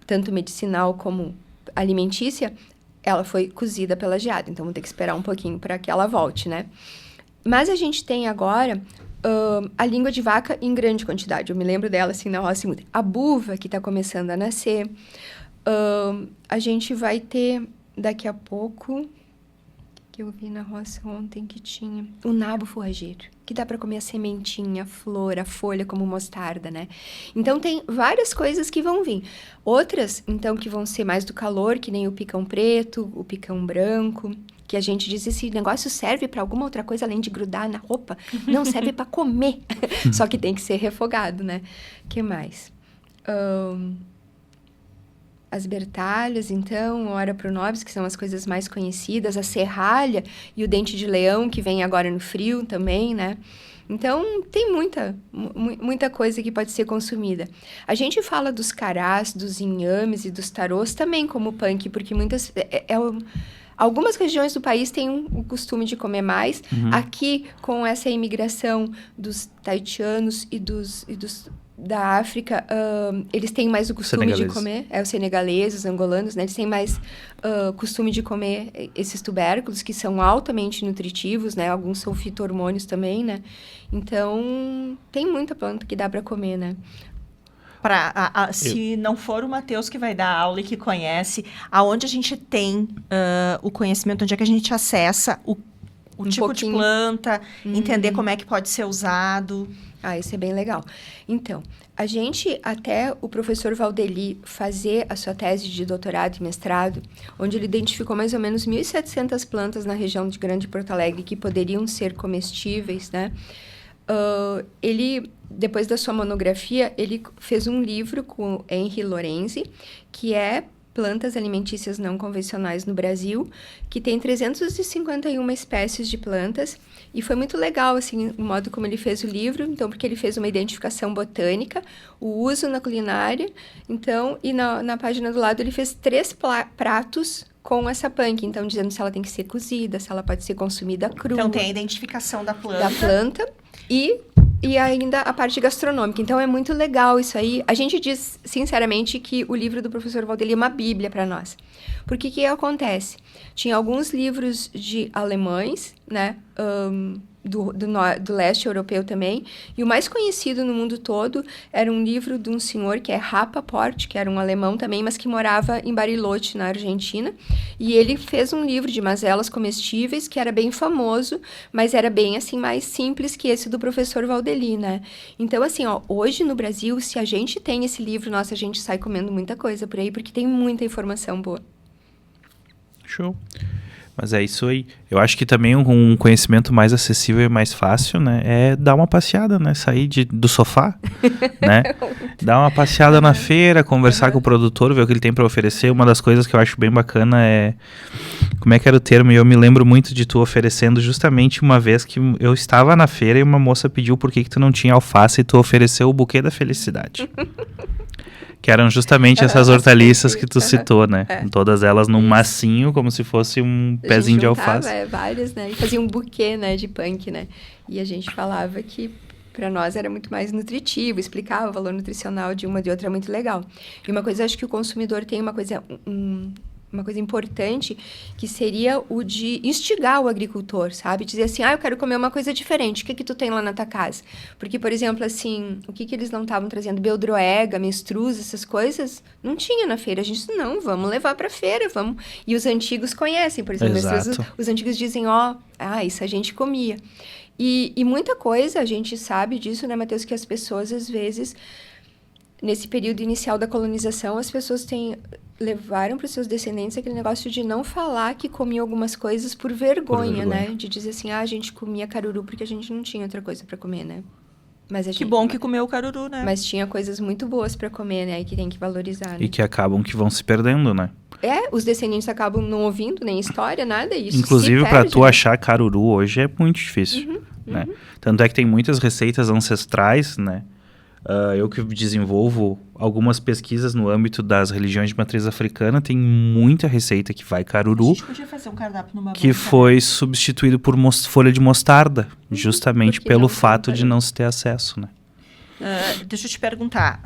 Tanto medicinal como alimentícia, ela foi cozida pela geada. Então, vou ter que esperar um pouquinho para que ela volte, né? Mas a gente tem agora a língua de vaca em grande quantidade. Eu me lembro dela, assim, na roça. A buva, que está começando a nascer. A gente vai ter, daqui a pouco... que eu vi na roça ontem que tinha o nabo forrageiro, que dá para comer a sementinha, a flor, a folha como mostarda, né? Então, tem várias coisas que vão vir. Outras, então, que vão ser mais do calor, que nem o picão preto, o picão branco, que a gente diz, esse negócio serve para alguma outra coisa além de grudar na roupa? Não, serve para comer. Só que tem que ser refogado, né? Que mais? As bertalhas, então, Ora pronobis, que são as coisas mais conhecidas, a serralha e o dente de leão, que vem agora no frio também, né? Então, tem muita coisa que pode ser consumida. A gente fala dos carás, dos inhames e dos tarôs também como punk, porque algumas regiões do país têm o costume de comer mais. Aqui, com essa imigração dos taitianos e dos da África, eles têm mais o costume de comer, os senegaleses, os angolanos, né? Eles têm mais costume de comer esses tubérculos, que são altamente nutritivos, né? Alguns são fito-hormônios também, né? Então, tem muita planta que dá para comer, né? Se não for o Matheus que vai dar aula e que conhece, aonde a gente tem o conhecimento, onde é que a gente acessa o tipo de planta, entender como é que pode ser usado... Isso é bem legal. Então, a gente, até o professor Valdeli fazer a sua tese de doutorado e mestrado, onde ele identificou mais ou menos 1.700 plantas na região de Grande Porto Alegre que poderiam ser comestíveis, né? Ele, depois da sua monografia, ele fez um livro com Henri Lorenzi, que é Plantas Alimentícias Não Convencionais no Brasil, que tem 351 espécies de plantas. E foi muito legal, assim, o modo como ele fez o livro, então, porque ele fez uma identificação botânica, o uso na culinária, então, e na página do lado ele fez 3 pratos com essa punk, então, dizendo se ela tem que ser cozida, se ela pode ser consumida crua. Então, tem a identificação da planta. E ainda a parte gastronômica. Então, é muito legal isso aí. A gente diz, sinceramente, que o livro do professor Valdeli é uma bíblia para nós. Porque o que acontece? Tinha alguns livros de alemães, né? Do leste europeu também. E o mais conhecido no mundo todo era um livro de um senhor que é Rapaport, que era um alemão também, mas que morava em Bariloche, na Argentina. E ele fez um livro de mazelas comestíveis, que era bem famoso, mas era bem, assim, mais simples que esse do professor Valdeli, né? Então, assim, hoje no Brasil, se a gente tem esse livro, nossa, a gente sai comendo muita coisa por aí, porque tem muita informação boa. Show. Mas é isso aí. Eu acho que também um conhecimento mais acessível e mais fácil, né? É dar uma passeada, né? Sair do sofá, né? Dar uma passeada na feira, conversar com o produtor, ver o que ele tem para oferecer. Uma das coisas que eu acho bem bacana é... Como é que era o termo? E eu me lembro muito de tu oferecendo justamente uma vez que eu estava na feira e uma moça pediu por que tu não tinha alface e tu ofereceu o buquê da felicidade. Que eram justamente essas hortaliças que tu citou, né? Todas elas num massinho, como se fosse um pezinho de alface. Várias, né? E fazia um buquê, né, de punk, né? E a gente falava que para nós era muito mais nutritivo, explicava o valor nutricional de uma de outra, muito legal. E uma coisa, acho que o consumidor tem uma coisa importante, que seria o de instigar o agricultor, sabe? Dizer assim, eu quero comer uma coisa diferente, o que tu tem lá na tua casa? Porque, por exemplo, assim, o que eles não estavam trazendo? Beldroega, mestruz, essas coisas, não tinha na feira. A gente disse, não, vamos levar pra feira, vamos. E os antigos conhecem, por exemplo, mestruz, os antigos dizem, isso a gente comia. E muita coisa, a gente sabe disso, né, Matheus, que as pessoas, às vezes, nesse período inicial da colonização, as pessoas levaram para os seus descendentes aquele negócio de não falar que comiam algumas coisas por vergonha, né? De dizer assim, a gente comia caruru porque a gente não tinha outra coisa para comer, né? Mas Que bom que comeu o caruru, né? Mas tinha coisas muito boas para comer, né? E que tem que valorizar, né? E que acabam que vão se perdendo, né? Os descendentes acabam não ouvindo nem história, nada. E isso Inclusive, se para perde, tu né? achar caruru hoje é muito difícil, né? Tanto é que tem muitas receitas ancestrais, né? Eu que desenvolvo algumas pesquisas no âmbito das religiões de matriz africana, tem muita receita que vai A caruru, gente podia fazer um cardápio numa que banca, foi substituído por folha de mostarda, justamente porque pelo não tem fato de caruru. não se ter acesso, né? Deixa eu te perguntar.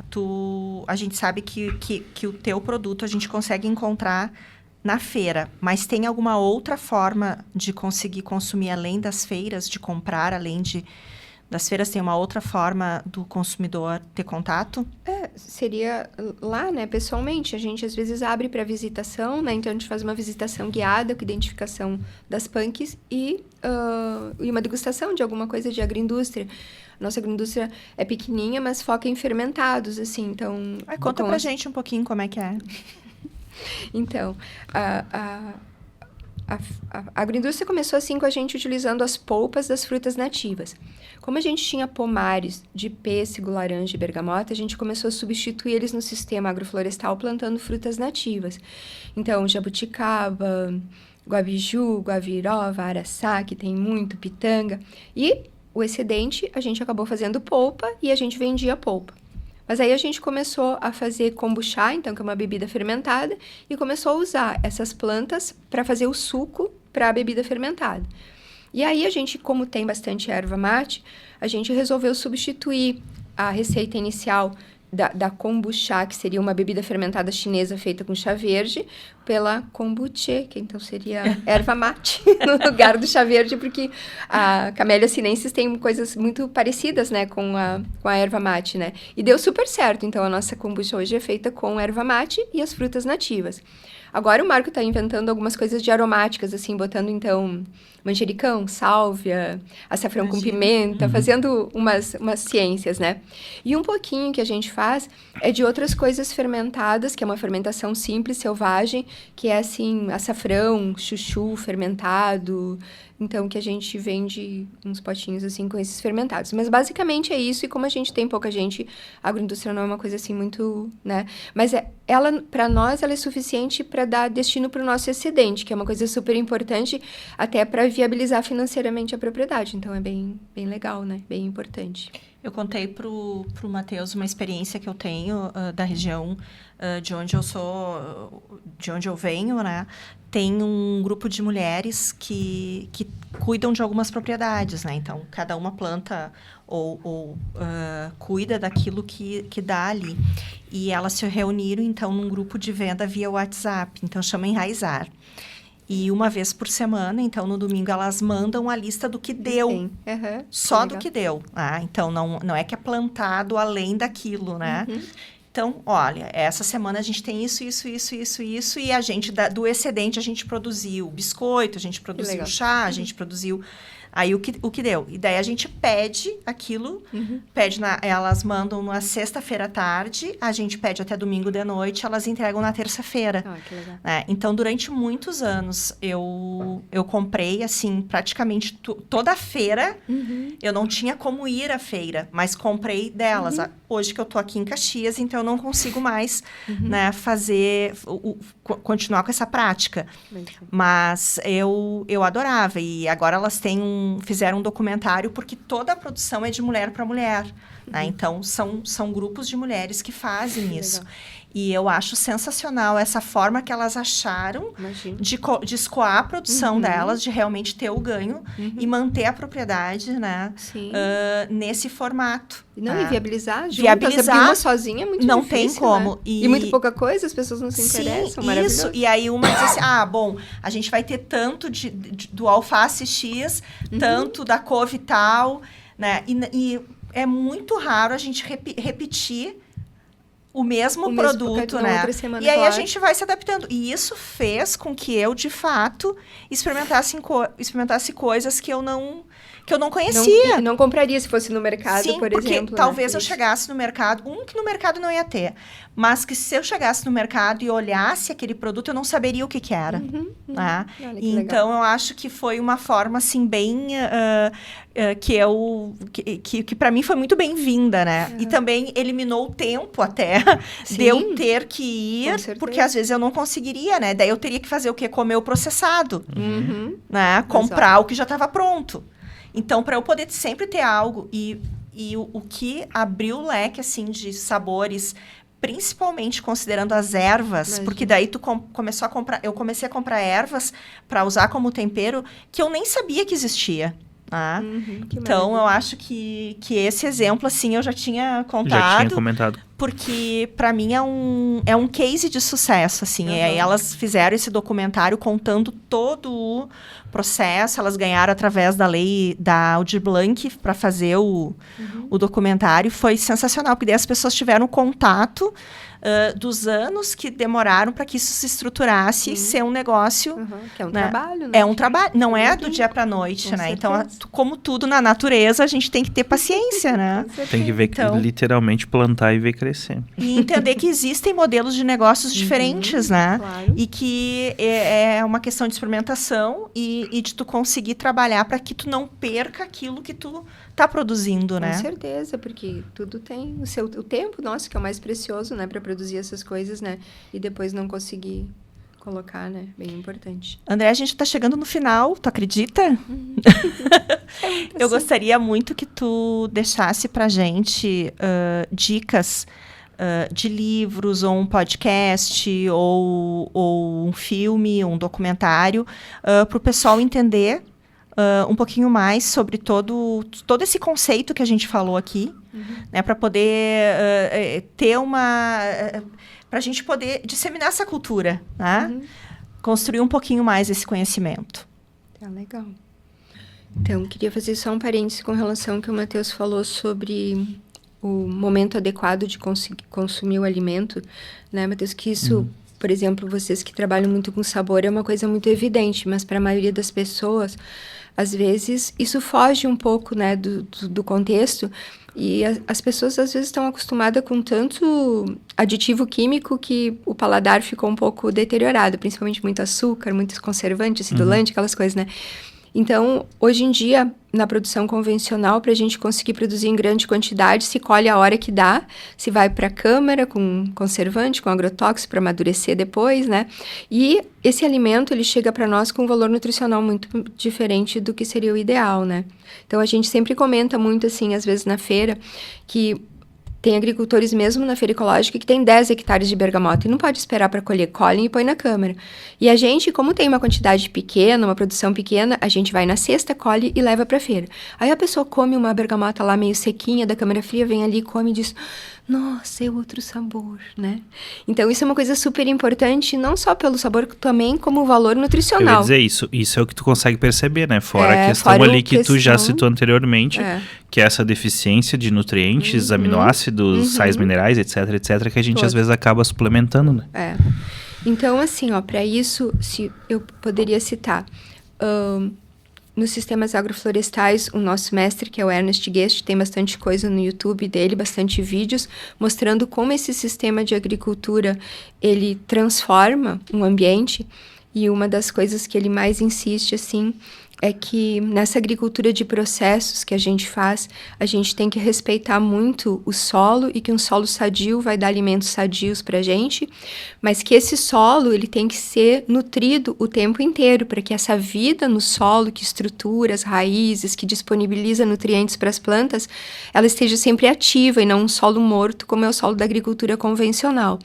A gente sabe que o teu produto a gente consegue encontrar na feira, mas tem alguma outra forma de conseguir consumir além das feiras, de comprar além das feiras? Tem uma outra forma do consumidor ter contato? Seria lá, né, pessoalmente. A gente às vezes abre para visitação, né? Então a gente faz uma visitação guiada com identificação das punks e uma degustação de alguma coisa de agroindústria. Nossa agroindústria é pequenininha, mas foca em fermentados, assim. Então, Conta pra gente um pouquinho como é que é. Então, a agroindústria começou assim com a gente utilizando as polpas das frutas nativas. Como a gente tinha pomares de pêssego, laranja e bergamota, a gente começou a substituir eles no sistema agroflorestal plantando frutas nativas. Então, jabuticaba, guabiju, guavirova, araçá, que tem muito, pitanga. E o excedente a gente acabou fazendo polpa e a gente vendia polpa. Mas aí a gente começou a fazer kombucha, então, que é uma bebida fermentada, e começou a usar essas plantas para fazer o suco para a bebida fermentada. E aí a gente, como tem bastante erva mate, a gente resolveu substituir a receita inicial da kombucha, que seria uma bebida fermentada chinesa feita com chá verde, pela kombucha, que então seria erva mate, no lugar do chá verde, porque a Camellia sinensis tem coisas muito parecidas, né, com a erva mate, né? E deu super certo, então a nossa kombucha hoje é feita com erva mate e as frutas nativas. Agora o Marco está inventando algumas coisas de aromáticas, assim, botando, então, manjericão, sálvia, açafrão com pimenta, fazendo umas ciências, né? E um pouquinho que a gente faz é de outras coisas fermentadas, que é uma fermentação simples, selvagem, que é, assim, açafrão, chuchu fermentado. Então, que a gente vende uns potinhos, assim, com esses fermentados. Mas, basicamente, é isso. E como a gente tem pouca gente, a agroindústria não é uma coisa, assim, muito, né? Mas ela, para nós, ela é suficiente para dar destino para o nosso excedente, que é uma coisa super importante, até para viabilizar financeiramente a propriedade. Então, é bem, bem legal, né? Bem importante. Eu contei pro Matheus uma experiência que eu tenho da região de onde eu sou, de onde eu venho, né? Tem um grupo de mulheres que cuidam de algumas propriedades, né? Então, cada uma planta ou cuida daquilo que dá ali. E elas se reuniram, então, num grupo de venda via WhatsApp. Então, chama Enraizar. E uma vez por semana, então, no domingo, elas mandam a lista do que deu. Sim. Só do que deu. Então, não é que é plantado além daquilo, né? Então, olha, essa semana a gente tem isso, e a gente, do excedente, a gente produziu biscoito, a gente produziu chá, a gente produziu... Aí, o que deu? E daí, a gente pede aquilo, elas mandam na sexta-feira à tarde, a gente pede até domingo de noite, elas entregam na terça-feira. Que legal. Então, durante muitos anos, eu comprei, assim, praticamente toda a feira. Eu não tinha como ir à feira, mas comprei delas. Hoje que eu tô aqui em Caxias, então eu não consigo mais, né, continuar com essa prática. Mas eu adorava. E agora elas fizeram um documentário, porque toda a produção é de mulher para mulher. Né? Então, são grupos de mulheres que fazem isso. Legal. E eu acho sensacional essa forma que elas acharam de escoar a produção delas, de realmente ter o ganho e manter a propriedade, né? Nesse formato. Não, e viabilizar juntas. Viabilizar. Abrir uma sozinha é muito não difícil, tem como. Né? E muito pouca coisa, as pessoas não se interessam, maravilhoso. Isso. E aí uma diz assim, bom, a gente vai ter tanto do alface X, tanto da couve tal, né? E é muito raro a gente repetir o mesmo produto, né? Semana, e aí a gente vai se adaptando. E isso fez com que eu, de fato, experimentasse coisas que eu que eu não conhecia. Não compraria se fosse no mercado, Sim, por porque exemplo. talvez eu chegasse no mercado, que no mercado não ia ter, mas que se eu chegasse no mercado e olhasse aquele produto, eu não saberia o que era. Né? Olha que Então, legal. eu acho que foi uma forma, assim, bem... que para mim foi muito bem-vinda, né? E também eliminou o tempo até de eu ter que ir, porque às vezes eu não conseguiria, né? Daí eu teria que fazer o quê? Comer o processado, né? Comprar o que já estava pronto. Então, para eu poder sempre ter algo, e o que abriu o leque, assim, de sabores, principalmente considerando as ervas, porque daí tu começou a comprar, eu comecei a comprar ervas para usar como tempero, que eu nem sabia que existia. Ah, então, eu acho que esse exemplo, assim, eu já tinha comentado. Porque, para mim, é um case de sucesso, assim. Elas fizeram esse documentário contando todo o processo. Elas ganharam através da lei da Aldir Blanc para fazer o documentário. Foi sensacional, porque daí as pessoas tiveram contato dos anos que demoraram para que isso se estruturasse e ser um negócio... Que é um trabalho, né? É um trabalho, não é do dia para a noite, né? Então, como tudo na natureza, a gente tem que ter paciência, né? Tem que ver, literalmente plantar e ver crescer. E entender que existem modelos de negócios diferentes, né? Claro. E que é uma questão de experimentação e de tu conseguir trabalhar para que tu não perca aquilo que tu tá produzindo, né? Com certeza, porque tudo tem o tempo nosso, que é o mais precioso, né? Para produzir essas coisas, né? E depois não conseguir colocar, né? Bem importante. André, a gente tá chegando no final, tu acredita? Eu gostaria muito que tu deixasse pra gente dicas de livros, ou um podcast, ou um filme, um documentário, para o pessoal entender um pouquinho mais sobre todo esse conceito que a gente falou aqui, né, para poder ter para a gente poder disseminar essa cultura, né? Construir um pouquinho mais esse conhecimento. Tá legal. Então, queria fazer só um parênteses com relação ao que o Matheus falou sobre o momento adequado de consumir o alimento, né, Matheus? Que isso, por exemplo, vocês que trabalham muito com sabor, é uma coisa muito evidente, mas para a maioria das pessoas, às vezes, isso foge um pouco, né, do contexto, e as pessoas, às vezes, estão acostumadas com tanto aditivo químico que o paladar ficou um pouco deteriorado, principalmente muito açúcar, muitos conservantes, acidulante, aquelas coisas, né? Então, hoje em dia, na produção convencional, para a gente conseguir produzir em grande quantidade, se colhe a hora que dá, se vai para a câmara com conservante, com agrotóxico para amadurecer depois, né? E esse alimento, ele chega para nós com um valor nutricional muito diferente do que seria o ideal, né? Então, a gente sempre comenta muito, assim, às vezes na feira, que tem agricultores mesmo na feira ecológica que tem 10 hectares de bergamota e não pode esperar para colher, colhem e põe na câmara. E a gente, como tem uma quantidade pequena, uma produção pequena, a gente vai na cesta, colhe e leva para a feira. Aí a pessoa come uma bergamota lá meio sequinha da câmara fria, vem ali, come e diz: nossa, é outro sabor, né? Então, isso é uma coisa super importante, não só pelo sabor, também como valor nutricional. Eu ia dizer isso é o que tu consegue perceber, né? Fora a questão ali que tu já citou anteriormente, que é essa deficiência de nutrientes, aminoácidos, sais minerais, etc, que a gente às vezes acaba suplementando, né? Então, assim, ó, para isso, se eu poderia citar... nos sistemas agroflorestais, o nosso mestre, que é o Ernest Guest, tem bastante coisa no YouTube dele, bastante vídeos, mostrando como esse sistema de agricultura, ele transforma um ambiente. E uma das coisas que ele mais insiste, assim, é que nessa agricultura de processos que a gente faz, a gente tem que respeitar muito o solo e que um solo sadio vai dar alimentos sadios para a gente, mas que esse solo ele tem que ser nutrido o tempo inteiro para que essa vida no solo, que estrutura as raízes, que disponibiliza nutrientes para as plantas, ela esteja sempre ativa e não um solo morto como é o solo da agricultura convencional.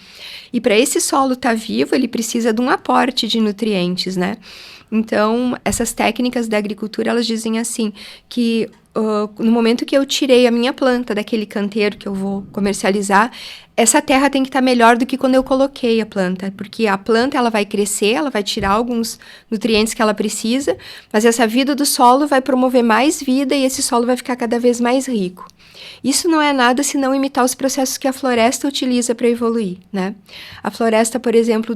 E para esse solo estar vivo, ele precisa de um aporte de nutrientes, né? Então, essas técnicas da agricultura, elas dizem assim, que no momento que eu tirei a minha planta daquele canteiro que eu vou comercializar, essa terra tem que estar melhor do que quando eu coloquei a planta, porque a planta ela vai crescer, ela vai tirar alguns nutrientes que ela precisa, mas essa vida do solo vai promover mais vida e esse solo vai ficar cada vez mais rico. Isso não é nada senão imitar os processos que a floresta utiliza para evoluir, né? A floresta, por exemplo,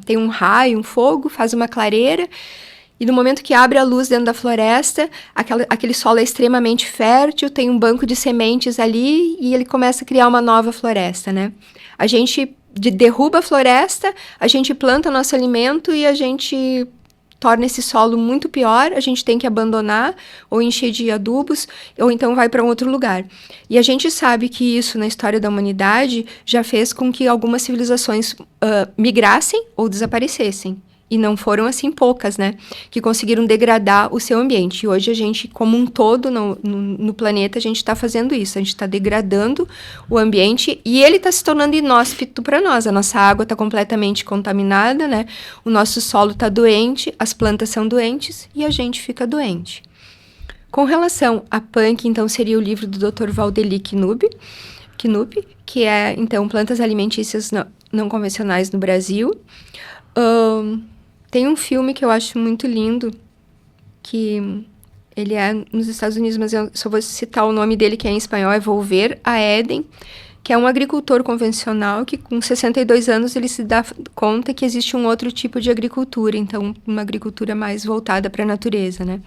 tem um raio, um fogo, faz uma clareira, E no momento que abre a luz dentro da floresta, aquele solo é extremamente fértil, tem um banco de sementes ali e ele começa a criar uma nova floresta, né? A gente derruba a floresta, a gente planta nosso alimento e a gente torna esse solo muito pior, a gente tem que abandonar ou encher de adubos, ou então vai para um outro lugar. E a gente sabe que isso, na história da humanidade, já fez com que algumas civilizações migrassem ou desaparecessem. E não foram, assim, poucas, né? Que conseguiram degradar o seu ambiente. E hoje a gente, como um todo no planeta, a gente está fazendo isso. A gente está degradando o ambiente e ele está se tornando inóspito para nós. A nossa água está completamente contaminada, né? O nosso solo está doente, as plantas são doentes e a gente fica doente. Com relação a punk, então, seria o livro do Dr. Valdeli Knupp, que é, então, Plantas Alimentícias Não Convencionais no Brasil. Tem um filme que eu acho muito lindo, que ele é nos Estados Unidos, mas eu só vou citar o nome dele, que é em espanhol, é Volver a Éden, que é um agricultor convencional que com 62 anos ele se dá conta que existe um outro tipo de agricultura, então uma agricultura mais voltada para a natureza, né?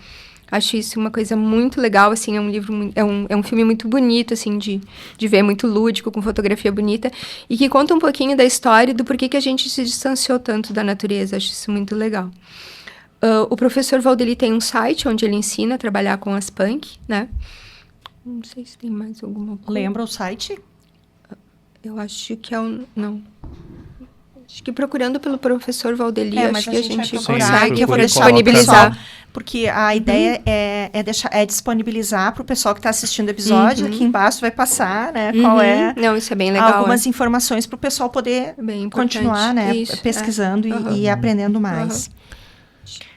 Acho isso uma coisa muito legal, assim, é um livro, é um filme muito bonito, assim, de ver, muito lúdico, com fotografia bonita, e que conta um pouquinho da história do porquê que a gente se distanciou tanto da natureza. Acho isso muito legal. O professor Valdeli tem um site onde ele ensina a trabalhar com as punk, né? Não sei se tem mais alguma coisa. Lembra o site? Eu acho que é um... Não. Acho que procurando pelo professor Valdeli, acho que a gente consegue disponibilizar. Porque a ideia é disponibilizar para o pessoal que está assistindo o episódio. Aqui embaixo vai passar, né? Qual é... Não, isso é bem legal. Algumas informações para o pessoal poder continuar, né? Isso, pesquisando e aprendendo mais.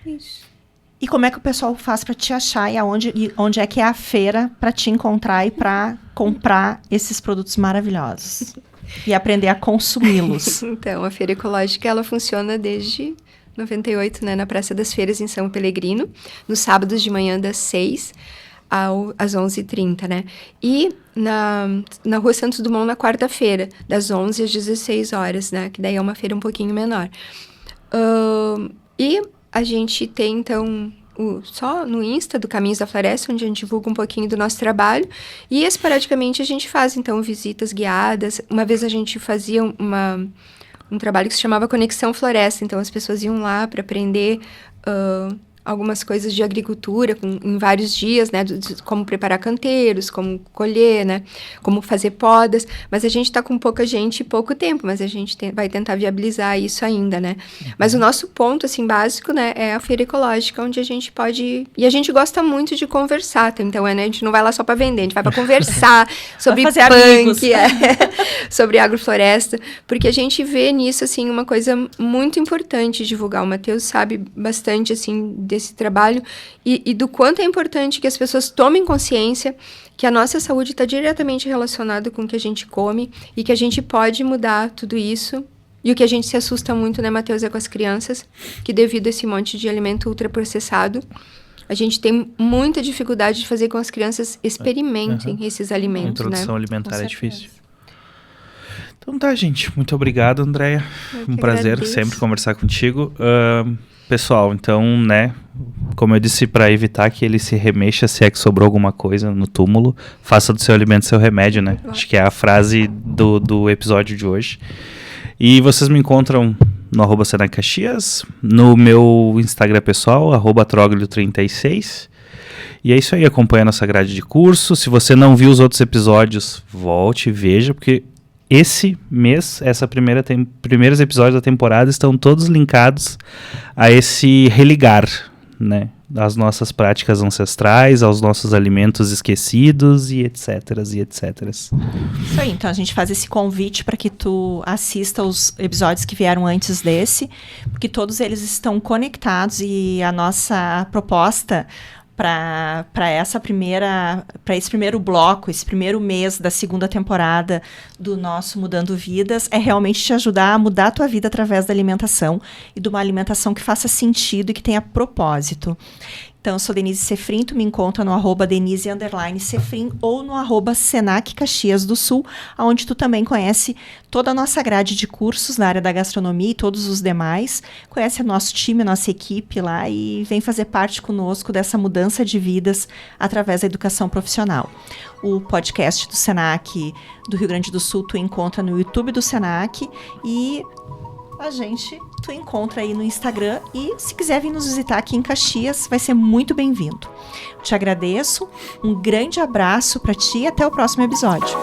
Isso. E como é que o pessoal faz para te achar e onde é que é a feira para te encontrar e para comprar esses produtos maravilhosos? E aprender a consumi-los. Então, a Feira Ecológica, ela funciona desde 98, né, na Praça das Feiras, em São Pelegrino, nos sábados de manhã, das 6 às 11h30, né? E na Rua Santos Dumont, na quarta-feira, das 11 às 16 horas, né? Que daí é uma feira um pouquinho menor. E a gente tem, então... só no Insta do Caminhos da Floresta, onde a gente divulga um pouquinho do nosso trabalho. E esporadicamente a gente faz, então, visitas guiadas. Uma vez a gente fazia um trabalho que se chamava Conexão Floresta. Então, as pessoas iam lá para aprender algumas coisas de agricultura em vários dias, né? Como preparar canteiros, como colher, né? Como fazer podas. Mas a gente está com pouca gente e pouco tempo, mas a gente vai tentar viabilizar isso ainda, né? Mas o nosso ponto, assim, básico, né? É a Feira Ecológica, onde a gente pode... E a gente gosta muito de conversar, então, né? A gente não vai lá só para vender, a gente vai para conversar sobre punk, sobre agrofloresta, porque a gente vê nisso, assim, uma coisa muito importante divulgar. O Matheus sabe bastante, assim, desse trabalho e do quanto é importante que as pessoas tomem consciência que a nossa saúde está diretamente relacionada com o que a gente come e que a gente pode mudar tudo isso. E o que a gente se assusta muito, né, Matheus, é com as crianças, que devido a esse monte de alimento ultraprocessado, a gente tem muita dificuldade de fazer com que as crianças experimentem esses alimentos, a introdução né? alimentar é difícil. Então tá, gente. Muito obrigado, Andréia. Um prazer sempre conversar contigo. Pessoal, então, né, como eu disse, para evitar que ele se remexa, se é que sobrou alguma coisa no túmulo, faça do seu alimento seu remédio, né? Acho que é a frase do episódio de hoje. E vocês me encontram no @SenaCaxias, no meu Instagram pessoal, @troglio36. E é isso aí, acompanha a nossa grade de curso. Se você não viu os outros episódios, volte e veja, porque... Esse mês, primeiros episódios da temporada estão todos linkados a esse religar, né? Às nossas práticas ancestrais, aos nossos alimentos esquecidos e etc, e etc. Isso aí, então a gente faz esse convite para que tu assista os episódios que vieram antes desse, porque todos eles estão conectados e a nossa proposta... para esse primeiro bloco, esse primeiro mês da segunda temporada do nosso Mudando Vidas, é realmente te ajudar a mudar a tua vida através da alimentação e de uma alimentação que faça sentido e que tenha propósito. Então, eu sou Denise Sefrim, tu me encontra no @Denise_Sefrim ou no @Senac Caxias do Sul, onde tu também conhece toda a nossa grade de cursos na área da gastronomia e todos os demais. Conhece o nosso time, a nossa equipe lá e vem fazer parte conosco dessa mudança de vidas através da educação profissional. O podcast do Senac do Rio Grande do Sul tu encontra no YouTube do Senac e a gente tu encontra aí no Instagram e se quiser vir nos visitar aqui em Caxias, vai ser muito bem-vindo. Te agradeço, um grande abraço para ti e até o próximo episódio.